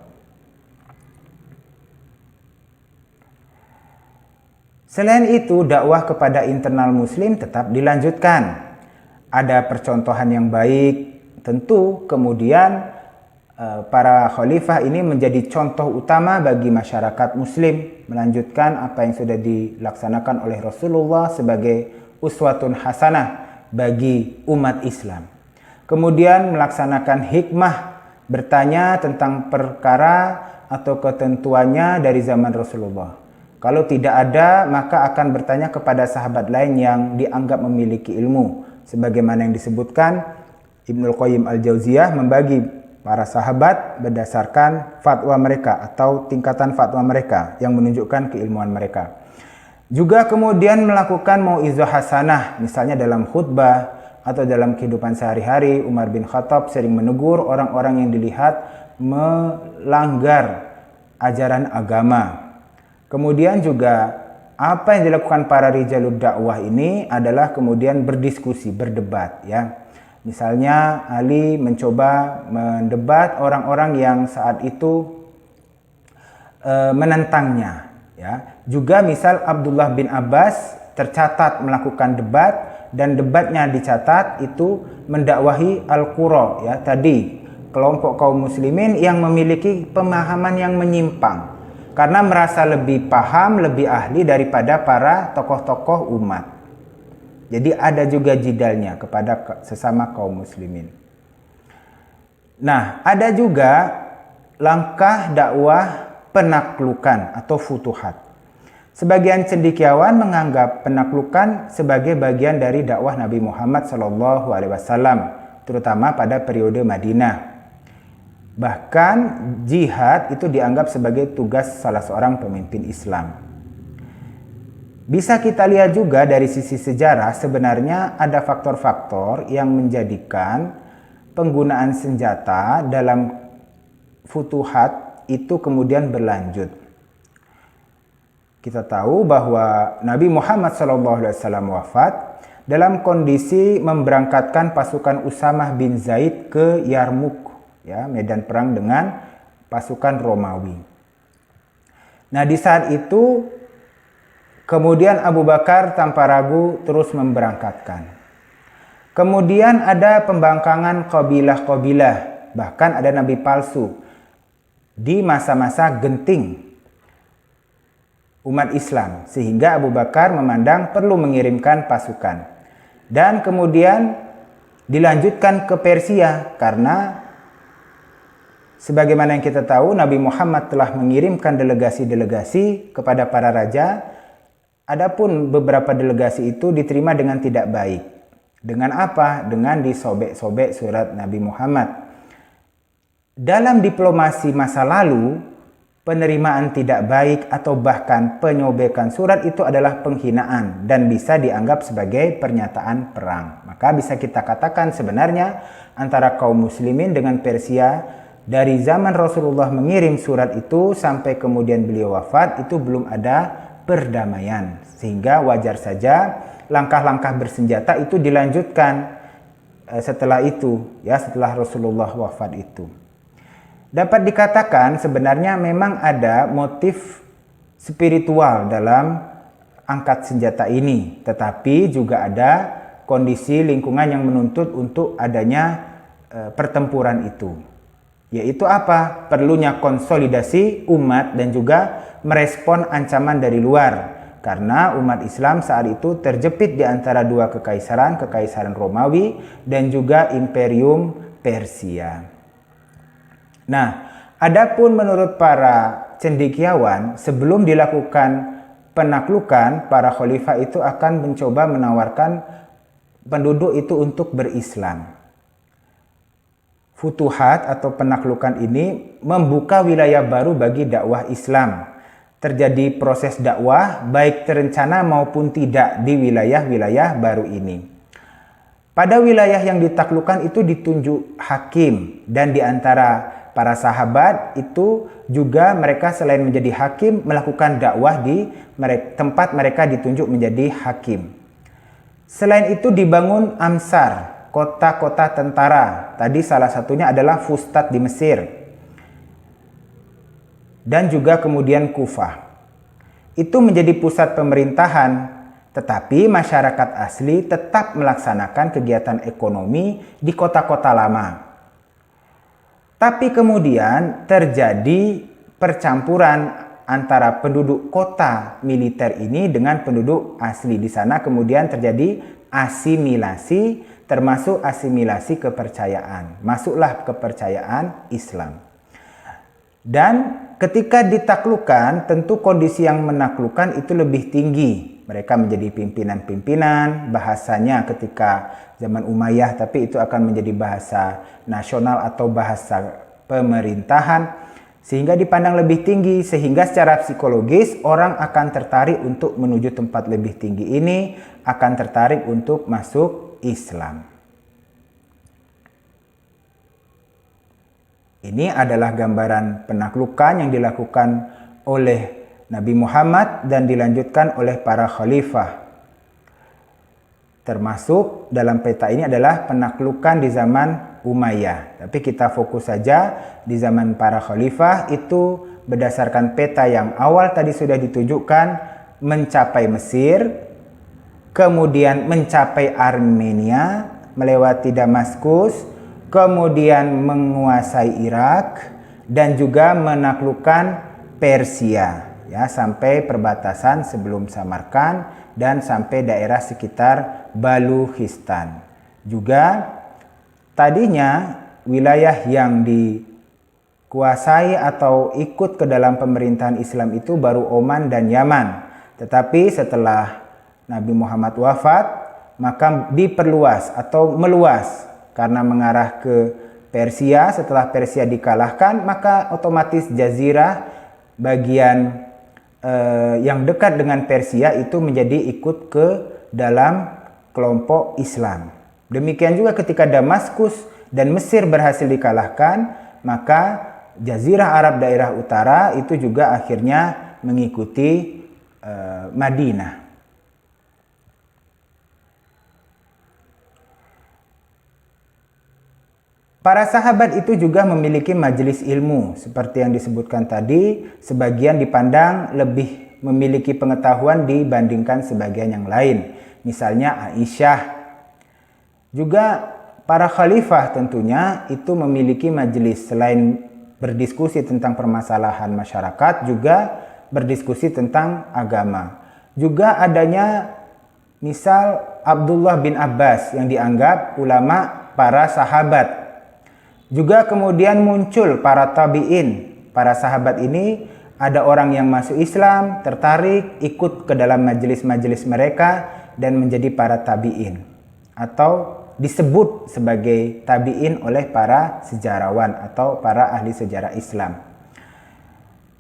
Selain itu, dakwah kepada internal muslim tetap dilanjutkan. Ada percontohan yang baik, tentu kemudian para khalifah ini menjadi contoh utama bagi masyarakat muslim, melanjutkan apa yang sudah dilaksanakan oleh Rasulullah sebagai uswatun hasanah bagi umat Islam. Kemudian melaksanakan hikmah, bertanya tentang perkara atau ketentuannya dari zaman Rasulullah. Kalau tidak ada, maka akan bertanya kepada sahabat lain yang dianggap memiliki ilmu. Sebagaimana yang disebutkan, Ibnul Qayyim Al-Jauziyah membagi para sahabat berdasarkan fatwa mereka atau tingkatan fatwa mereka yang menunjukkan keilmuan mereka. Juga kemudian melakukan mau'izah hasanah, misalnya dalam khutbah atau dalam kehidupan sehari-hari. Umar bin Khattab sering menegur orang-orang yang dilihat melanggar ajaran agama. Kemudian juga apa yang dilakukan para rijalud dakwah ini adalah kemudian berdiskusi, berdebat ya. Misalnya Ali mencoba mendebat orang-orang yang saat itu menentangnya ya. Juga misal Abdullah bin Abbas tercatat melakukan debat dan debatnya dicatat itu mendakwahi Al-Qura ya, tadi kelompok kaum muslimin yang memiliki pemahaman yang menyimpang. Karena merasa lebih paham, lebih ahli daripada para tokoh-tokoh umat. Jadi ada juga jidalnya kepada sesama kaum muslimin. Nah, ada juga langkah dakwah penaklukan atau futuhat. Sebagian cendekiawan menganggap penaklukan sebagai bagian dari dakwah Nabi Muhammad SAW, terutama pada periode Madinah. Bahkan jihad itu dianggap sebagai tugas salah seorang pemimpin Islam. Bisa kita lihat juga dari sisi sejarah, sebenarnya ada faktor-faktor yang menjadikan penggunaan senjata dalam futuhat itu kemudian berlanjut. Kita tahu bahwa Nabi Muhammad SAW wafat dalam kondisi memberangkatkan pasukan Usamah bin Zaid ke Yarmuk, ya, medan perang dengan pasukan Romawi. Nah, di saat itu kemudian Abu Bakar tanpa ragu terus memberangkatkan. Kemudian ada pembangkangan kabilah-kabilah, bahkan ada nabi palsu di masa-masa genting umat Islam, sehingga Abu Bakar memandang perlu mengirimkan pasukan. Dan kemudian dilanjutkan ke Persia karena sebagaimana yang kita tahu, Nabi Muhammad telah mengirimkan delegasi-delegasi kepada para raja. Adapun beberapa delegasi itu diterima dengan tidak baik. Dengan apa? Dengan disobek-sobek surat Nabi Muhammad. Dalam diplomasi masa lalu, penerimaan tidak baik atau bahkan penyobekan surat itu adalah penghinaan dan bisa dianggap sebagai pernyataan perang. Maka bisa kita katakan sebenarnya antara kaum muslimin dengan Persia dari zaman Rasulullah mengirim surat itu sampai kemudian beliau wafat itu belum ada perdamaian. Sehingga wajar saja langkah-langkah bersenjata itu dilanjutkan setelah itu, ya, setelah Rasulullah wafat itu. Dapat dikatakan sebenarnya memang ada motif spiritual dalam angkat senjata ini, tetapi juga ada kondisi lingkungan yang menuntut untuk adanya pertempuran itu. Yaitu apa? Perlunya konsolidasi umat dan juga merespon ancaman dari luar. Karena umat Islam saat itu terjepit di antara dua kekaisaran, Kekaisaran Romawi dan juga Imperium Persia. Nah, adapun menurut para cendekiawan, sebelum dilakukan penaklukan, para khalifah itu akan mencoba menawarkan penduduk itu untuk berislam. Futuhat atau penaklukan ini membuka wilayah baru bagi dakwah Islam. Terjadi proses dakwah baik terencana maupun tidak di wilayah-wilayah baru ini. Pada wilayah yang ditaklukkan itu ditunjuk hakim, dan di antara para sahabat itu juga mereka selain menjadi hakim melakukan dakwah di tempat mereka ditunjuk menjadi hakim. Selain itu dibangun amsar, kota-kota tentara. Tadi salah satunya adalah Fustat di Mesir. Dan juga kemudian Kufah. Itu menjadi pusat pemerintahan, tetapi masyarakat asli tetap melaksanakan kegiatan ekonomi di kota-kota lama. Tapi kemudian terjadi percampuran antara penduduk kota militer ini dengan penduduk asli. Di sana kemudian terjadi asimilasi, termasuk asimilasi kepercayaan. Masuklah kepercayaan Islam. Dan ketika ditaklukkan, tentu kondisi yang menaklukkan itu lebih tinggi. Mereka menjadi pimpinan-pimpinan, bahasanya ketika zaman Umayyah, tapi itu akan menjadi bahasa nasional atau bahasa pemerintahan, sehingga dipandang lebih tinggi, sehingga secara psikologis orang akan tertarik untuk menuju tempat lebih tinggi ini, akan tertarik untuk masuk Islam. Ini adalah gambaran penaklukan yang dilakukan oleh Nabi Muhammad dan dilanjutkan oleh para khalifah. Termasuk dalam peta ini adalah penaklukan di zaman Umayyah. Tapi kita fokus saja di zaman para khalifah, itu berdasarkan peta yang awal tadi sudah ditunjukkan, mencapai Mesir, kemudian mencapai Armenia, melewati Damaskus, kemudian menguasai Irak, dan juga menaklukkan Persia, ya, sampai perbatasan sebelum Samarkand dan sampai daerah sekitar Baluchistan. Juga tadinya wilayah yang dikuasai atau ikut ke dalam pemerintahan Islam itu baru Oman dan Yaman. Tetapi setelah Nabi Muhammad wafat, maka diperluas atau meluas karena mengarah ke Persia. Setelah Persia dikalahkan, maka otomatis jazirah bagian yang dekat dengan Persia itu menjadi ikut ke dalam kelompok Islam. Demikian juga ketika Damaskus dan Mesir berhasil dikalahkan, maka jazirah Arab daerah utara itu juga akhirnya mengikuti Madinah. Para sahabat itu juga memiliki majelis ilmu. Seperti yang disebutkan tadi, sebagian dipandang lebih memiliki pengetahuan dibandingkan sebagian yang lain. Misalnya Aisyah. Juga para khalifah tentunya itu memiliki majelis. Selain berdiskusi tentang permasalahan masyarakat, juga berdiskusi tentang agama. Juga adanya misal Abdullah bin Abbas yang dianggap ulama para sahabat. Juga kemudian muncul para tabi'in. Para sahabat ini ada orang yang masuk Islam, tertarik, ikut ke dalam majelis-majelis mereka dan menjadi para tabi'in. Atau disebut sebagai tabi'in oleh para sejarawan atau para ahli sejarah Islam.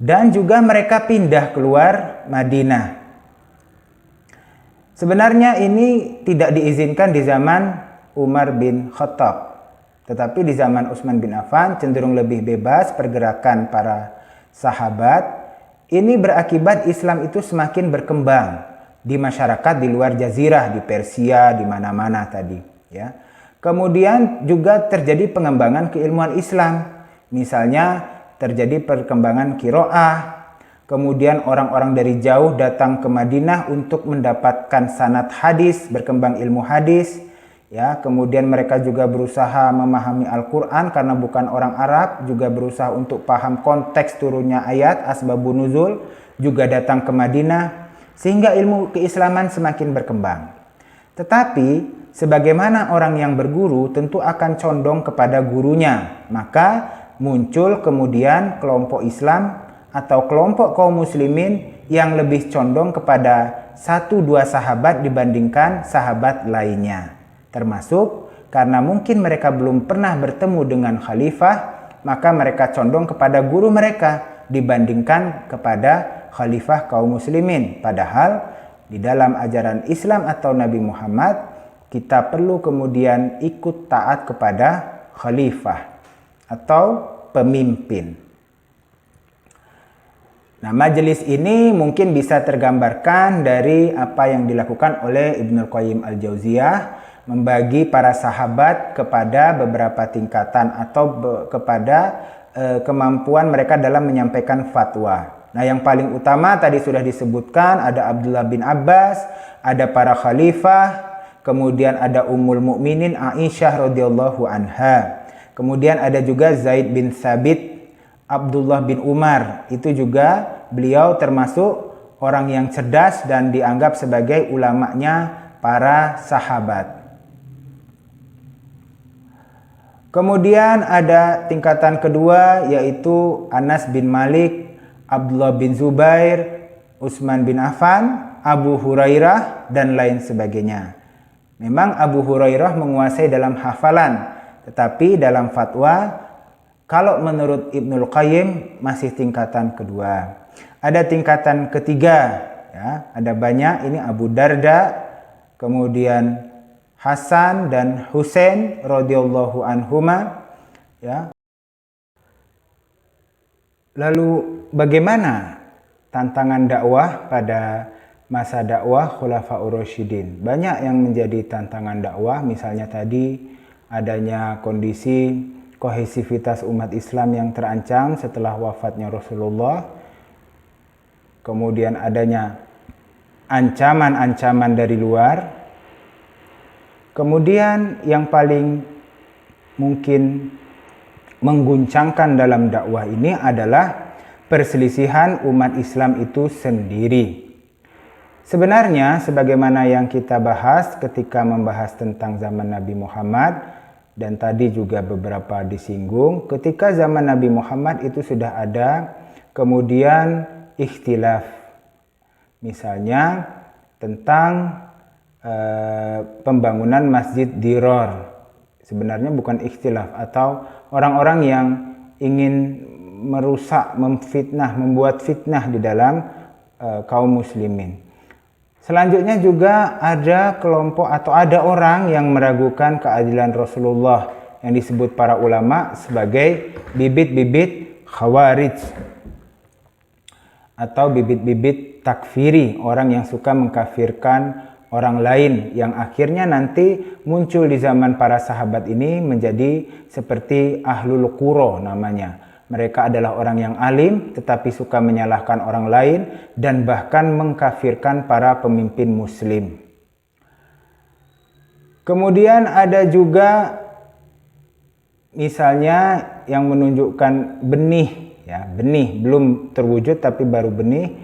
Dan juga mereka pindah keluar Madinah. Sebenarnya ini tidak diizinkan di zaman Umar bin Khattab. Tetapi di zaman Utsman bin Affan cenderung lebih bebas pergerakan para sahabat. Ini berakibat Islam itu semakin berkembang di masyarakat di luar jazirah, di Persia, di mana-mana tadi, ya. Kemudian juga terjadi pengembangan keilmuan Islam. Misalnya terjadi perkembangan qiraah. Kemudian orang-orang dari jauh datang ke Madinah untuk mendapatkan sanad hadis, berkembang ilmu hadis. Ya, kemudian mereka juga berusaha memahami Al-Quran karena bukan orang Arab, juga berusaha untuk paham konteks turunnya ayat, asbabun nuzul, juga datang ke Madinah, sehingga ilmu keislaman semakin berkembang. Tetapi, sebagaimana orang yang berguru tentu akan condong kepada gurunya, maka muncul kemudian kelompok Islam atau kelompok kaum muslimin yang lebih condong kepada 1-2 sahabat dibandingkan sahabat lainnya. Termasuk karena mungkin mereka belum pernah bertemu dengan khalifah, maka mereka condong kepada guru mereka dibandingkan kepada khalifah kaum muslimin. Padahal di dalam ajaran Islam atau Nabi Muhammad, kita perlu kemudian ikut taat kepada khalifah atau pemimpin. Nah, majelis ini mungkin bisa tergambarkan dari apa yang dilakukan oleh Ibnul Qayyim Al-Jauziyah, membagi para sahabat kepada beberapa tingkatan atau kepada kemampuan mereka dalam menyampaikan fatwa. Nah, yang paling utama tadi sudah disebutkan, ada Abdullah bin Abbas, ada para khalifah, kemudian ada Ummul Mukminin Aisyah radhiyallahu anha. Kemudian ada juga Zaid bin Thabit, Abdullah bin Umar, itu juga beliau termasuk orang yang cerdas dan dianggap sebagai ulamanya para sahabat. Kemudian ada tingkatan kedua yaitu Anas bin Malik, Abdullah bin Zubair, Utsman bin Affan, Abu Hurairah, dan lain sebagainya. Memang Abu Hurairah menguasai dalam hafalan, tetapi dalam fatwa kalau menurut Ibnul Qayyim masih tingkatan kedua. Ada tingkatan ketiga, ya, ada banyak, ini Abu Darda, kemudian Hasan dan Husain radhiyallahu anhuma, ya. Lalu bagaimana tantangan dakwah pada masa dakwah Khulafaur Rasyidin? Banyak yang menjadi tantangan dakwah, misalnya tadi adanya kondisi kohesivitas umat Islam yang terancam setelah wafatnya Rasulullah. Kemudian adanya ancaman-ancaman dari luar. Kemudian yang paling mungkin mengguncangkan dalam dakwah ini adalah perselisihan umat Islam itu sendiri. Sebenarnya sebagaimana yang kita bahas ketika membahas tentang zaman Nabi Muhammad, dan tadi juga beberapa disinggung, ketika zaman Nabi Muhammad itu sudah ada kemudian ikhtilaf. Misalnya tentang pembangunan Masjid Dirar. Sebenarnya bukan ikhtilaf, atau orang-orang yang ingin merusak, memfitnah, membuat fitnah di dalam kaum muslimin. Selanjutnya juga ada kelompok atau ada orang yang meragukan keadilan Rasulullah yang disebut para ulama sebagai bibit-bibit khawarij atau bibit-bibit takfiri, orang yang suka mengkafirkan orang lain, yang akhirnya nanti muncul di zaman para sahabat ini menjadi seperti ahlul qura namanya. Mereka adalah orang yang alim tetapi suka menyalahkan orang lain dan bahkan mengkafirkan para pemimpin muslim. Kemudian ada juga misalnya yang menunjukkan benih, ya, benih belum terwujud tapi baru benih.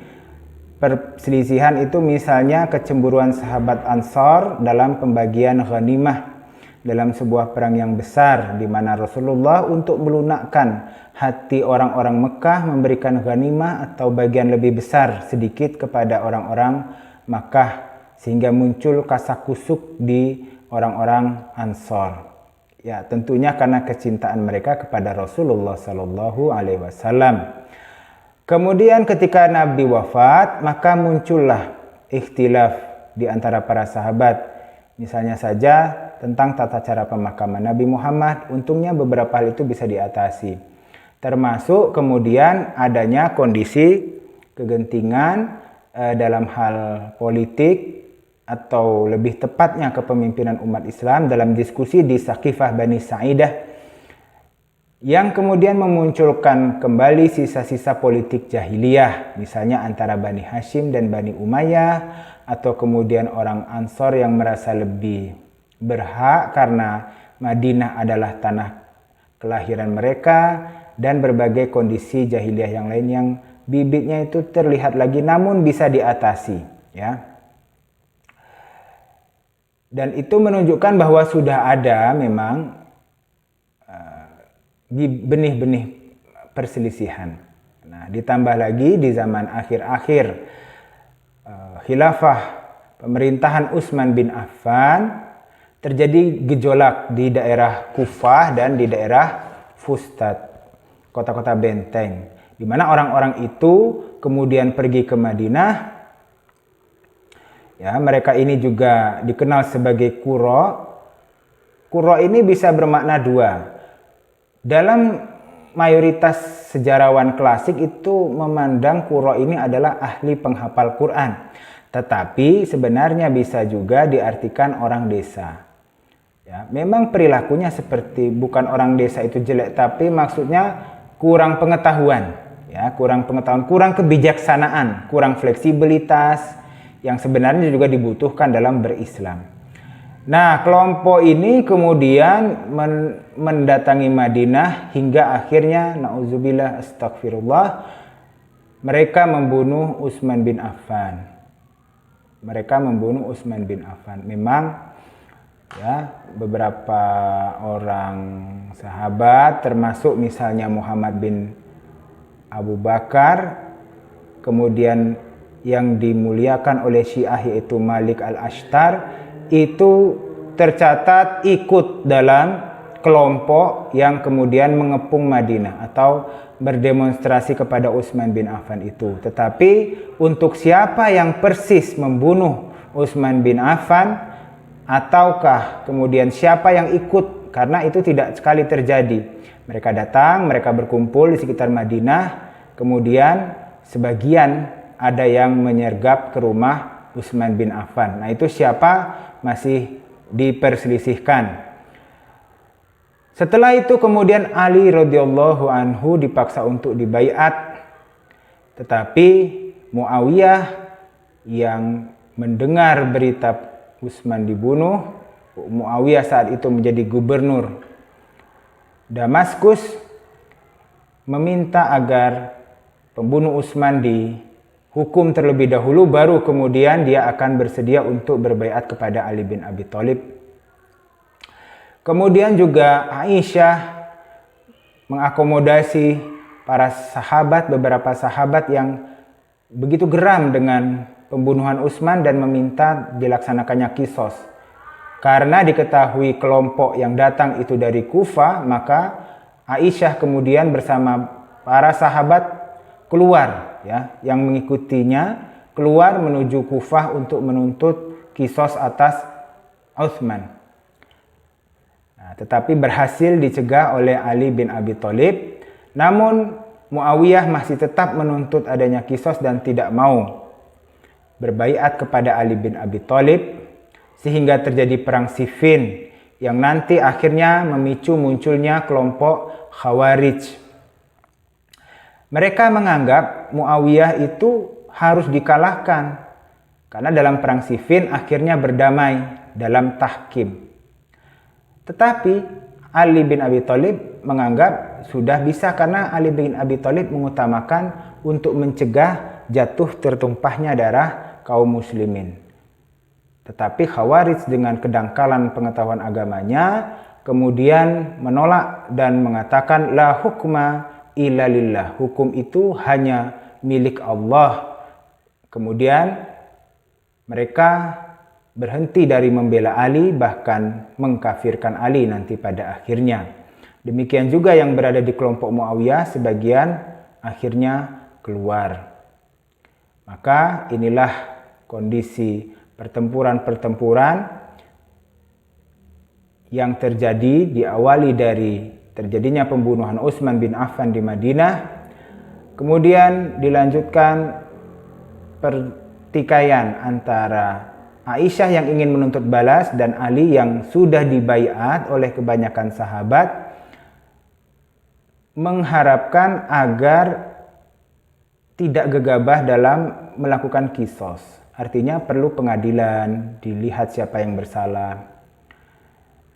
Perselisihan itu misalnya kecemburuan sahabat Ansar dalam pembagian ghanimah dalam sebuah perang yang besar, di mana Rasulullah untuk melunakkan hati orang-orang Mekah memberikan ghanimah atau bagian lebih besar sedikit kepada orang-orang Makkah, sehingga muncul kasakusuk di orang-orang Ansar. Ya, tentunya karena kecintaan mereka kepada Rasulullah Sallallahu Alaihi Wasallam. Kemudian ketika Nabi wafat, maka muncullah ikhtilaf di antara para sahabat. Misalnya saja tentang tata cara pemakaman Nabi Muhammad, untungnya beberapa hal itu bisa diatasi. Termasuk kemudian adanya kondisi kegentingan dalam hal politik atau lebih tepatnya kepemimpinan umat Islam dalam diskusi di Saqifah Bani Sa'idah yang kemudian memunculkan kembali sisa-sisa politik jahiliyah, misalnya antara Bani Hashim dan Bani Umayyah, atau kemudian orang Ansor yang merasa lebih berhak karena Madinah adalah tanah kelahiran mereka, dan berbagai kondisi jahiliyah yang lain yang bibitnya itu terlihat lagi namun bisa diatasi, ya. Dan itu menunjukkan bahwa sudah ada memang benih-benih perselisihan. Nah, ditambah lagi di zaman akhir-akhir khilafah pemerintahan Utsman bin Affan terjadi gejolak di daerah Kufah dan di daerah Fustat, kota-kota benteng, di mana orang-orang itu kemudian pergi ke Madinah. Ya, mereka ini juga dikenal sebagai Qurra. Qurra ini bisa bermakna dua. Dalam mayoritas sejarawan klasik itu memandang Qurra ini adalah ahli penghafal Quran. Tetapi sebenarnya bisa juga diartikan orang desa. Ya, memang perilakunya seperti, bukan orang desa itu jelek, tapi maksudnya kurang pengetahuan. Ya, kurang pengetahuan, kurang kebijaksanaan, kurang fleksibilitas, yang sebenarnya juga dibutuhkan dalam berislam. Nah, kelompok ini kemudian mendatangi Madinah hingga akhirnya, na'udzubillah, astagfirullah, mereka membunuh Utsman bin Affan. Memang ya, beberapa orang sahabat termasuk misalnya Muhammad bin Abu Bakar, kemudian yang dimuliakan oleh Syiah yaitu Malik al-Ashtar, itu tercatat ikut dalam kelompok yang kemudian mengepung Madinah atau berdemonstrasi kepada Utsman bin Affan itu. Tetapi untuk siapa yang persis membunuh Utsman bin Affan, ataukah kemudian siapa yang ikut, karena itu tidak sekali terjadi. Mereka datang, mereka berkumpul di sekitar Madinah, kemudian sebagian ada yang menyergap ke rumah Utsman bin Affan. Nah, itu siapa masih diperselisihkan. Setelah itu kemudian Ali radhiyallahu anhu dipaksa untuk dibaiat. Tetapi Muawiyah yang mendengar berita Utsman dibunuh, Muawiyah saat itu menjadi gubernur Damaskus, meminta agar pembunuh Utsman dihukum terlebih dahulu, baru kemudian dia akan bersedia untuk berbaiat kepada Ali bin Abi Thalib. Kemudian juga Aisyah mengakomodasi para sahabat, beberapa sahabat yang begitu geram dengan pembunuhan Utsman dan meminta dilaksanakannya kisos. Karena diketahui kelompok yang datang itu dari Kufah, maka Aisyah kemudian bersama para sahabat keluar, ya, yang mengikutinya keluar menuju Kufah untuk menuntut kisos atas Utsman. Nah, tetapi berhasil dicegah oleh Ali bin Abi Thalib. Namun Muawiyah masih tetap menuntut adanya kisos dan tidak mau berbaiat kepada Ali bin Abi Thalib, sehingga terjadi perang Siffin yang nanti akhirnya memicu munculnya kelompok Khawarij. Mereka menganggap Muawiyah itu harus dikalahkan karena dalam perang Siffin akhirnya berdamai dalam tahkim. Tetapi Ali bin Abi Thalib menganggap sudah bisa, karena Ali bin Abi Thalib mengutamakan untuk mencegah jatuh tertumpahnya darah kaum muslimin. Tetapi Khawarij dengan kedangkalan pengetahuan agamanya kemudian menolak dan mengatakan la hukma illa lillah, hukum itu hanya milik Allah. Kemudian mereka berhenti dari membela Ali, bahkan mengkafirkan Ali nanti pada akhirnya. Demikian juga yang berada di kelompok Muawiyah, sebagian akhirnya keluar. Maka inilah kondisi pertempuran-pertempuran yang terjadi, diawali dari terjadinya pembunuhan Utsman bin Affan di Madinah, kemudian dilanjutkan pertikaian antara Aisyah yang ingin menuntut balas dan Ali yang sudah dibaiat oleh kebanyakan sahabat mengharapkan agar tidak gegabah dalam melakukan kisos. Artinya perlu pengadilan, dilihat siapa yang bersalah.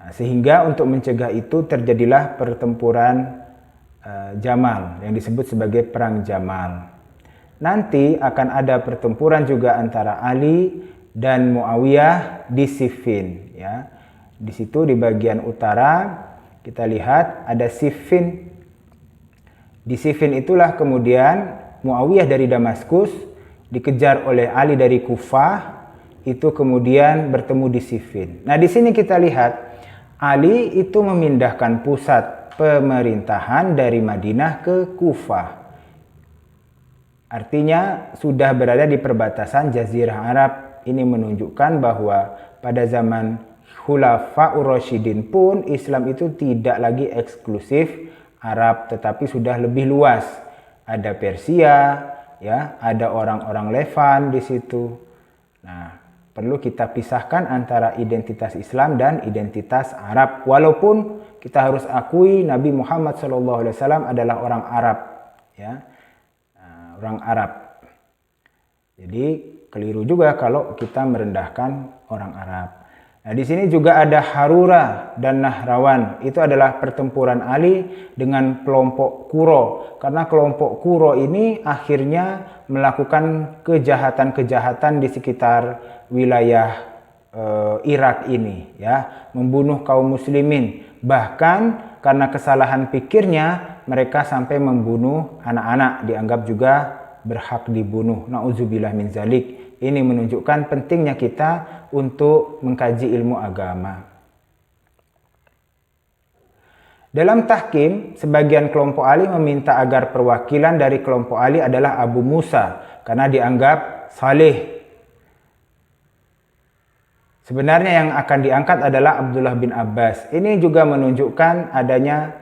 Nah, sehingga untuk mencegah itu terjadilah pertempuran Jamal yang disebut sebagai Perang Jamal. Nanti akan ada pertempuran juga antara Ali dan Muawiyah di Siffin, ya. Di situ di bagian utara kita lihat ada Siffin. Di Siffin itulah kemudian Muawiyah dari Damaskus dikejar oleh Ali dari Kufah, itu kemudian bertemu di Siffin. Nah, di sini kita lihat Ali itu memindahkan pusat pemerintahan dari Madinah ke Kufah. Artinya sudah berada di perbatasan Jazirah Arab. Ini menunjukkan bahwa pada zaman Khulafaur Rasyidin pun Islam itu tidak lagi eksklusif Arab, tetapi sudah lebih luas. Ada Persia, ya, ada orang-orang Levan di situ. Nah, perlu kita pisahkan antara identitas Islam dan identitas Arab. Walaupun kita harus akui Nabi Muhammad SAW adalah orang Arab, ya, orang Arab. Jadi keliru juga kalau kita merendahkan orang Arab. Nah, di sini juga ada Harura dan Nahrawan. Itu adalah pertempuran Ali dengan kelompok Qura. Karena kelompok Qura ini akhirnya melakukan kejahatan-kejahatan di sekitar wilayah Irak ini, ya, membunuh kaum muslimin. Bahkan karena kesalahan pikirnya mereka sampai membunuh anak-anak, dianggap juga berhak dibunuh. Nauzubillah min zalik. Ini menunjukkan pentingnya kita untuk mengkaji ilmu agama. Dalam tahkim, sebagian kelompok Ali meminta agar perwakilan dari kelompok Ali adalah Abu Musa karena dianggap saleh. Sebenarnya yang akan diangkat adalah Abdullah bin Abbas. Ini juga menunjukkan adanya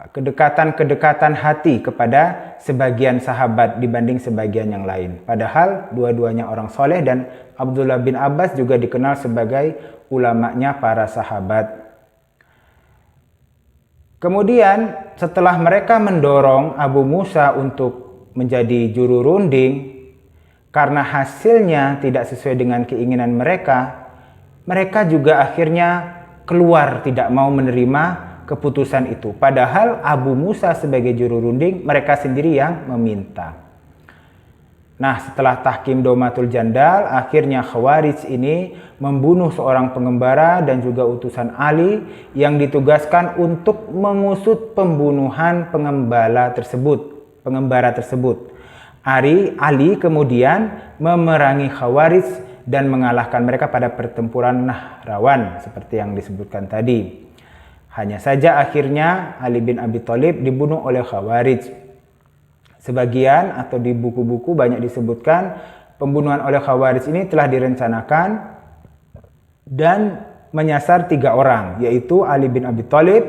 kedekatan-kedekatan hati kepada sebagian sahabat dibanding sebagian yang lain. Padahal dua-duanya orang soleh dan Abdullah bin Abbas juga dikenal sebagai ulamanya para sahabat. Kemudian setelah mereka mendorong Abu Musa untuk menjadi juru runding, karena hasilnya tidak sesuai dengan keinginan mereka, mereka juga akhirnya keluar tidak mau menerima keputusan itu. Padahal Abu Musa sebagai juru runding, mereka sendiri yang meminta. Nah, setelah tahkim Domatul Jandal, akhirnya Khawarij ini membunuh seorang pengembara dan juga utusan Ali yang ditugaskan untuk mengusut pembunuhan pengembara tersebut. Ali kemudian memerangi Khawarij dan mengalahkan mereka pada pertempuran Nahrawan seperti yang disebutkan tadi. Hanya saja akhirnya Ali bin Abi Thalib dibunuh oleh Khawarij. Sebagian atau di buku-buku banyak disebutkan pembunuhan oleh Khawarij ini telah direncanakan dan menyasar 3 orang, yaitu Ali bin Abi Thalib,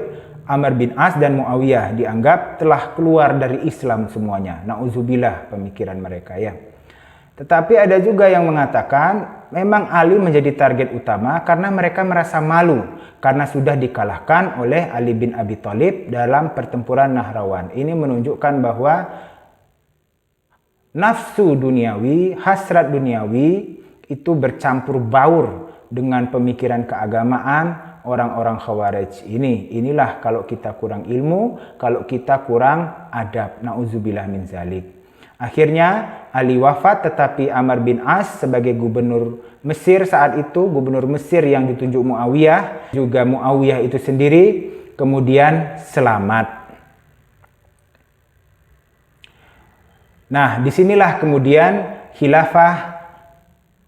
Amr bin As dan Muawiyah. Dianggap telah keluar dari Islam semuanya. Nauzubillah pemikiran mereka, ya. Tetapi ada juga yang mengatakan memang Ali menjadi target utama karena mereka merasa malu karena sudah dikalahkan oleh Ali bin Abi Thalib dalam pertempuran Nahrawan. Ini menunjukkan bahwa nafsu duniawi, hasrat duniawi itu bercampur baur dengan pemikiran keagamaan orang-orang Khawarij ini. Inilah kalau kita kurang ilmu, kalau kita kurang adab. Nauzubillah min zalik. Akhirnya Ali wafat, tetapi Amr bin As sebagai gubernur Mesir saat itu, gubernur Mesir yang ditunjuk Muawiyah, juga Muawiyah itu sendiri kemudian selamat. Nah, disinilah kemudian khilafah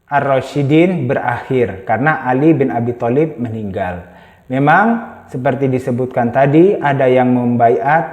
Ar-Rasyidin berakhir karena Ali bin Abi Thalib meninggal. Memang seperti disebutkan tadi ada yang membaiat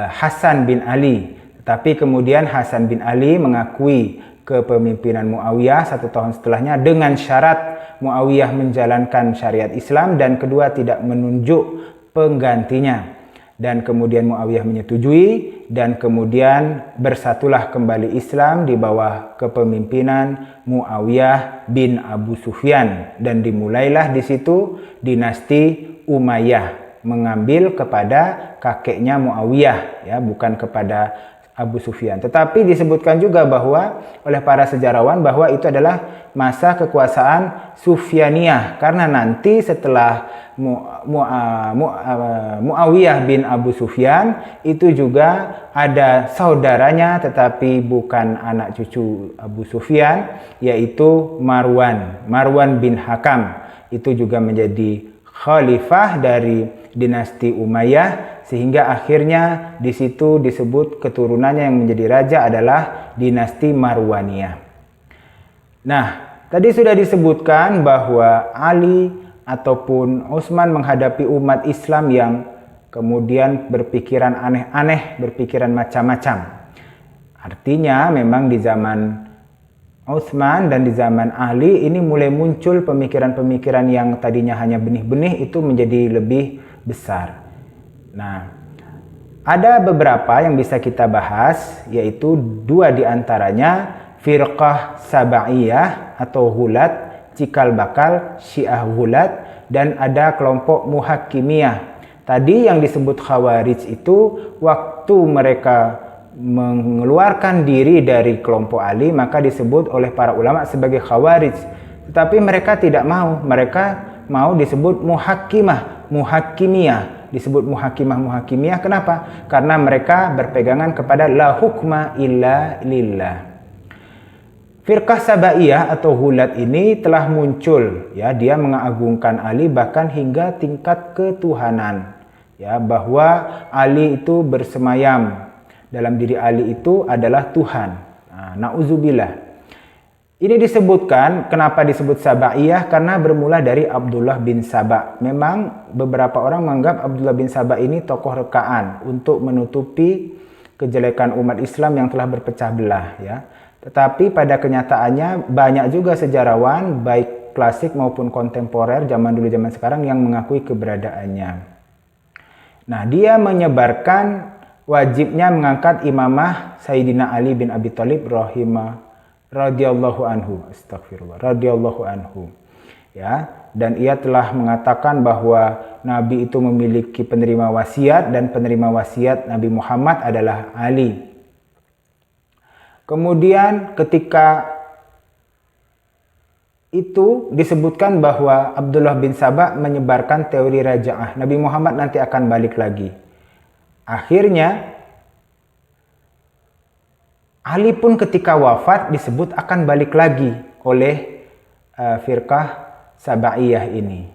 Hasan bin Ali. Tapi kemudian Hasan bin Ali mengakui kepemimpinan Muawiyah 1 tahun setelahnya dengan syarat Muawiyah menjalankan syariat Islam dan kedua tidak menunjuk penggantinya. dan kemudian Muawiyah menyetujui, dan kemudian bersatulah kembali Islam di bawah kepemimpinan Muawiyah bin Abu Sufyan, dan dimulailah di situ dinasti Umayyah, mengambil kepada kakeknya Muawiyah, ya, bukan kepada Abu Sufyan. Tetapi disebutkan juga bahwa oleh para sejarawan bahwa itu adalah masa kekuasaan Sufyaniyah, karena nanti setelah Muawiyah bin Abu Sufyan itu juga ada saudaranya tetapi bukan anak cucu Abu Sufyan, yaitu Marwan bin Hakam. Itu juga menjadi khalifah dari dinasti Umayyah, sehingga akhirnya di situ disebut keturunannya yang menjadi raja adalah dinasti Marwaniyah. Nah, tadi sudah disebutkan bahwa Ali ataupun Utsman menghadapi umat Islam yang kemudian berpikiran aneh-aneh, berpikiran macam-macam. Artinya memang di zaman Utsman dan di zaman Ali ini mulai muncul pemikiran-pemikiran yang tadinya hanya benih-benih itu menjadi lebih besar. Nah, ada beberapa yang bisa kita bahas, yaitu dua di antaranya Firqah Sabaiyah atau Ghulat, cikal bakal Syiah Ghulat, dan ada kelompok Muhakkimiyah. Tadi yang disebut Khawarij itu waktu mereka mengeluarkan diri dari kelompok Ali maka disebut oleh para ulama sebagai Khawarij. Tetapi mereka tidak mau, mereka mau disebut Muhakkimiyah. Disebut Muhakkimiyah kenapa? Karena mereka berpegangan kepada la hukma illa lillah. Firqah Sabaiyah atau Ghulat ini telah muncul, ya, dia mengagungkan Ali bahkan hingga tingkat ketuhanan, ya, bahwa Ali itu bersemayam, dalam diri Ali itu adalah Tuhan. Nah, na'udzubillah. Ini disebutkan, kenapa disebut Sabaiyah? Karena bermula dari Abdullah bin Saba. Memang beberapa orang menganggap Abdullah bin Saba ini tokoh rekaan untuk menutupi kejelekan umat Islam yang telah berpecah belah, ya. Tetapi pada kenyataannya banyak juga sejarawan baik klasik maupun kontemporer zaman dulu zaman sekarang yang mengakui keberadaannya. Nah, dia menyebarkan wajibnya mengangkat imamah Sayyidina Ali bin Abi Thalib radhiyallahu anhu. Ya, dan ia telah mengatakan bahwa Nabi itu memiliki penerima wasiat dan penerima wasiat Nabi Muhammad adalah Ali. Kemudian ketika itu disebutkan bahwa Abdullah bin Saba menyebarkan teori raja'ah. Nabi Muhammad nanti akan balik lagi. Akhirnya Ali pun ketika wafat disebut akan balik lagi oleh Firqah Sabaiyah ini.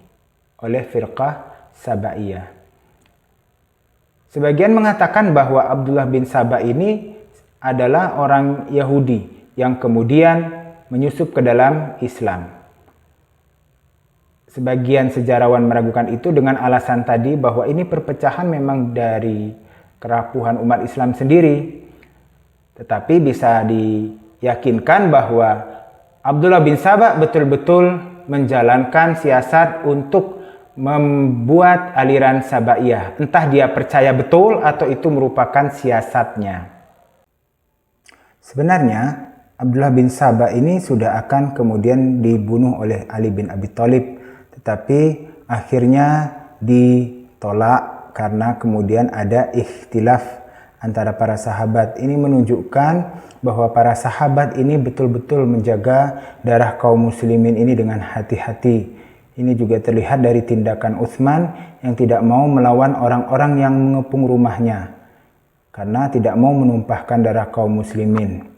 Oleh Firqah Sabaiyah. Sebagian mengatakan bahwa Abdullah bin Saba ini adalah orang Yahudi yang kemudian menyusup ke dalam Islam. Sebagian sejarawan meragukan itu dengan alasan tadi bahwa ini perpecahan memang dari kerapuhan umat Islam sendiri. Tetapi bisa diyakinkan bahwa Abdullah bin Saba betul-betul menjalankan siasat untuk membuat aliran Sabaiyah. Entah dia percaya betul atau itu merupakan siasatnya. Sebenarnya Abdullah bin Saba ini sudah akan kemudian dibunuh oleh Ali bin Abi Thalib, tetapi akhirnya ditolak karena kemudian ada ikhtilaf antara para sahabat. Ini menunjukkan bahwa para sahabat ini betul-betul menjaga darah kaum muslimin ini dengan hati-hati. Ini juga terlihat dari tindakan Utsman yang tidak mau melawan orang-orang yang mengepung rumahnya karena tidak mau menumpahkan darah kaum muslimin.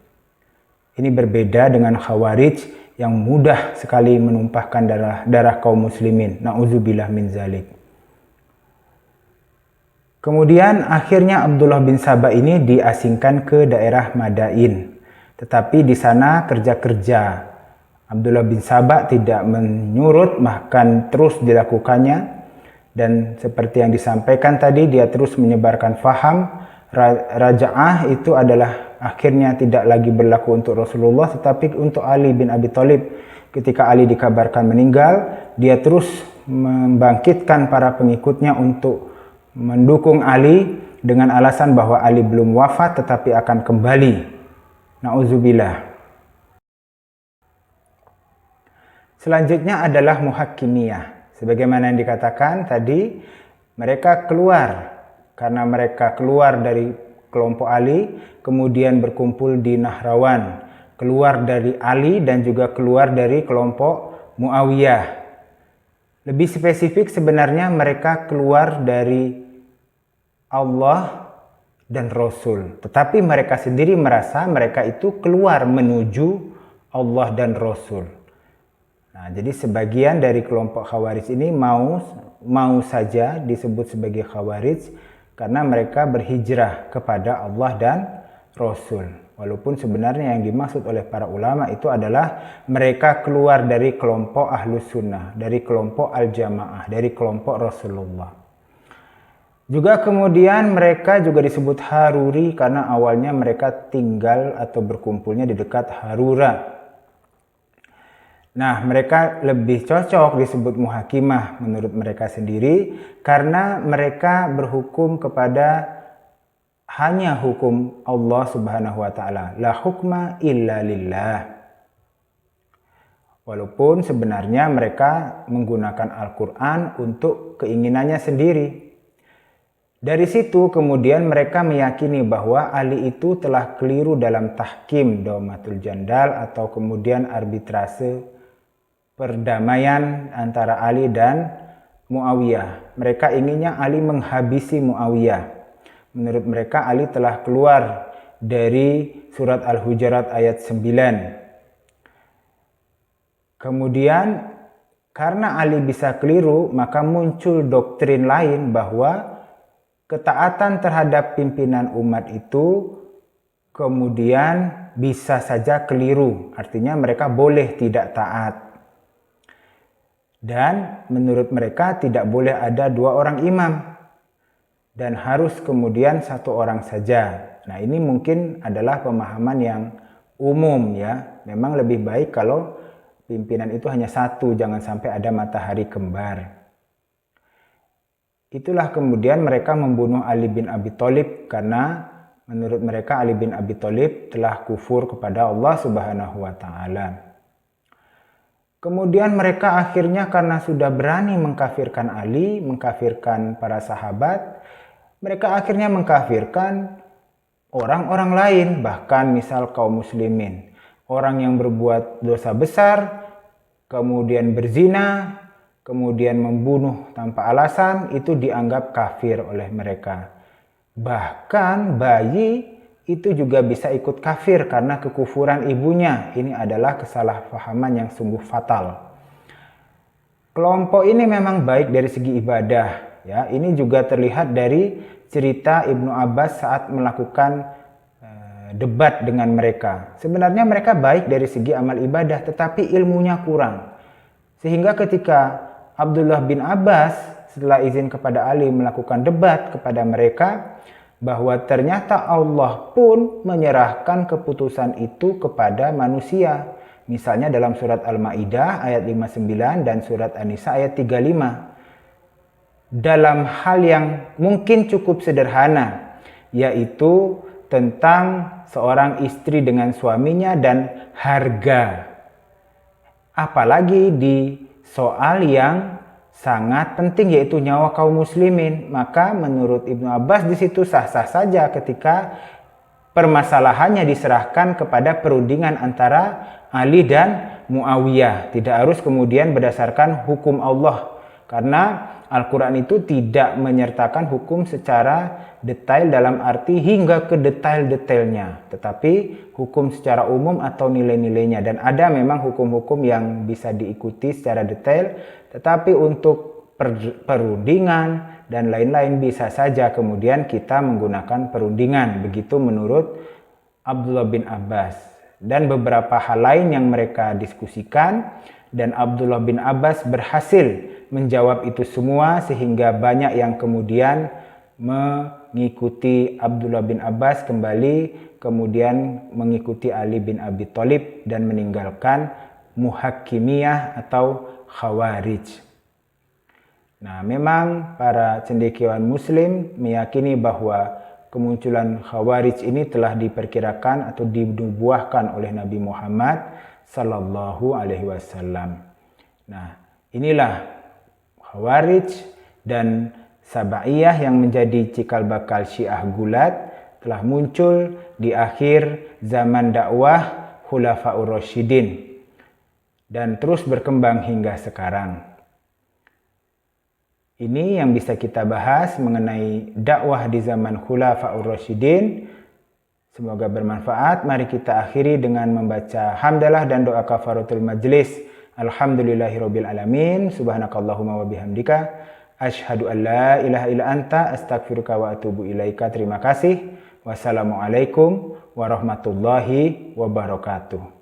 Ini berbeda dengan Khawarij yang mudah sekali menumpahkan darah kaum muslimin. Na'udzubillah min zalik. Kemudian akhirnya Abdullah bin Saba ini diasingkan ke daerah Madain. Tetapi di sana kerja-kerja Abdullah bin Saba tidak menyurut, bahkan terus dilakukannya. Dan seperti yang disampaikan tadi, dia terus menyebarkan faham raja'ah itu adalah akhirnya tidak lagi berlaku untuk Rasulullah tetapi untuk Ali bin Abi Thalib. Ketika Ali dikabarkan meninggal, dia terus membangkitkan para pengikutnya untuk mendukung Ali dengan alasan bahwa Ali belum wafat tetapi akan kembali. Na'udzubillah. Selanjutnya adalah muhakkimiyah. Sebagaimana yang dikatakan tadi, mereka keluar karena mereka keluar dari kelompok Ali, kemudian berkumpul di Nahrawan, keluar dari Ali dan juga keluar dari kelompok Muawiyah. Lebih spesifik sebenarnya mereka keluar dari Allah dan Rasul. Tetapi mereka sendiri merasa mereka itu keluar menuju Allah dan Rasul. Nah, jadi sebagian dari kelompok Khawarij ini mau saja disebut sebagai Khawarij karena mereka berhijrah kepada Allah dan Rasul. Walaupun sebenarnya yang dimaksud oleh para ulama itu adalah mereka keluar dari kelompok Ahlus Sunnah, dari kelompok Al-Jamaah, dari kelompok Rasulullah. Juga kemudian mereka juga disebut Haruri karena awalnya mereka tinggal atau berkumpulnya di dekat Harura. Nah, mereka lebih cocok disebut muhakimah menurut mereka sendiri karena mereka berhukum kepada hanya hukum Allah Subhanahu wa taala. La hukma illa lillah. Walaupun sebenarnya mereka menggunakan Al-Qur'an untuk keinginannya sendiri. Dari situ kemudian mereka meyakini bahwa Ali itu telah keliru dalam tahkim Daumatul Jandal atau kemudian arbitrase perdamaian antara Ali dan Muawiyah. Mereka inginnya Ali menghabisi Muawiyah. Menurut mereka Ali telah keluar dari surat Al-Hujurat ayat 9. Kemudian karena Ali bisa keliru, maka muncul doktrin lain bahwa ketaatan terhadap pimpinan umat itu kemudian bisa saja keliru. Artinya mereka boleh tidak taat. Dan menurut mereka tidak boleh ada 2 orang imam. Dan harus kemudian 1 orang saja. Nah, ini mungkin adalah pemahaman yang umum ya. Memang lebih baik kalau pimpinan itu hanya 1, jangan sampai ada matahari kembar. Itulah kemudian mereka membunuh Ali bin Abi Thalib karena menurut mereka Ali bin Abi Thalib telah kufur kepada Allah Subhanahu wa taala. Kemudian mereka akhirnya karena sudah berani mengkafirkan Ali, mengkafirkan para sahabat, mereka akhirnya mengkafirkan orang-orang lain, bahkan misal kaum muslimin. Orang yang berbuat dosa besar, kemudian berzina, kemudian membunuh tanpa alasan, itu dianggap kafir oleh mereka. Bahkan bayi itu juga bisa ikut kafir karena kekufuran ibunya. Ini adalah kesalahpahaman yang sungguh fatal. Kelompok ini memang baik dari segi ibadah, ya. Ini juga terlihat dari cerita Ibnu Abbas saat melakukan debat dengan mereka. Sebenarnya mereka baik dari segi amal ibadah, tetapi ilmunya kurang. Sehingga ketika Abdullah bin Abbas setelah izin kepada Ali melakukan debat kepada mereka, bahwa ternyata Allah pun menyerahkan keputusan itu kepada manusia. Misalnya dalam surat Al-Maidah ayat 59 dan surat An-Nisa ayat 35. Dalam hal yang mungkin cukup sederhana, yaitu tentang seorang istri dengan suaminya dan harga. Apalagi di soal yang sangat penting yaitu nyawa kaum muslimin. Maka menurut Ibnu Abbas di situ sah-sah saja ketika permasalahannya diserahkan kepada perundingan antara Ali dan Muawiyah. Tidak harus kemudian berdasarkan hukum Allah. Karena Al-Quran itu tidak menyertakan hukum secara detail dalam arti hingga ke detail-detailnya. Tetapi hukum secara umum atau nilai-nilainya. Dan ada memang hukum-hukum yang bisa diikuti secara detail. Tetapi untuk perundingan dan lain-lain bisa saja kemudian kita menggunakan perundingan. Begitu menurut Abdullah bin Abbas. Dan beberapa hal lain yang mereka diskusikan. Dan Abdullah bin Abbas berhasil menjawab itu semua sehingga banyak yang kemudian mengikuti Abdullah bin Abbas kembali, kemudian mengikuti Ali bin Abi Thalib dan meninggalkan muhakkimiyah atau Khawarij. Nah, memang para cendekiawan muslim meyakini bahwa kemunculan Khawarij ini telah diperkirakan atau dinubuahkan oleh Nabi Muhammad sallallahu alaihi wasallam. Nah, inilah Khawarij dan Sabaiyah yang menjadi cikal bakal Syiah Gulat telah muncul di akhir zaman dakwah Khulafaur Rasyidin dan terus berkembang hingga sekarang. Ini yang bisa kita bahas mengenai dakwah di zaman Khulafaur Rasyidin. Semoga bermanfaat. Mari kita akhiri dengan membaca hamdalah dan doa kafaratul majlis. Alhamdulillahirabbil alamin. Subhanakallahumma wa bihamdika asyhadu an la ilaha illa anta astaghfiruka wa atubu ilaika. Terima kasih. Wassalamualaikum warahmatullahi wabarakatuh.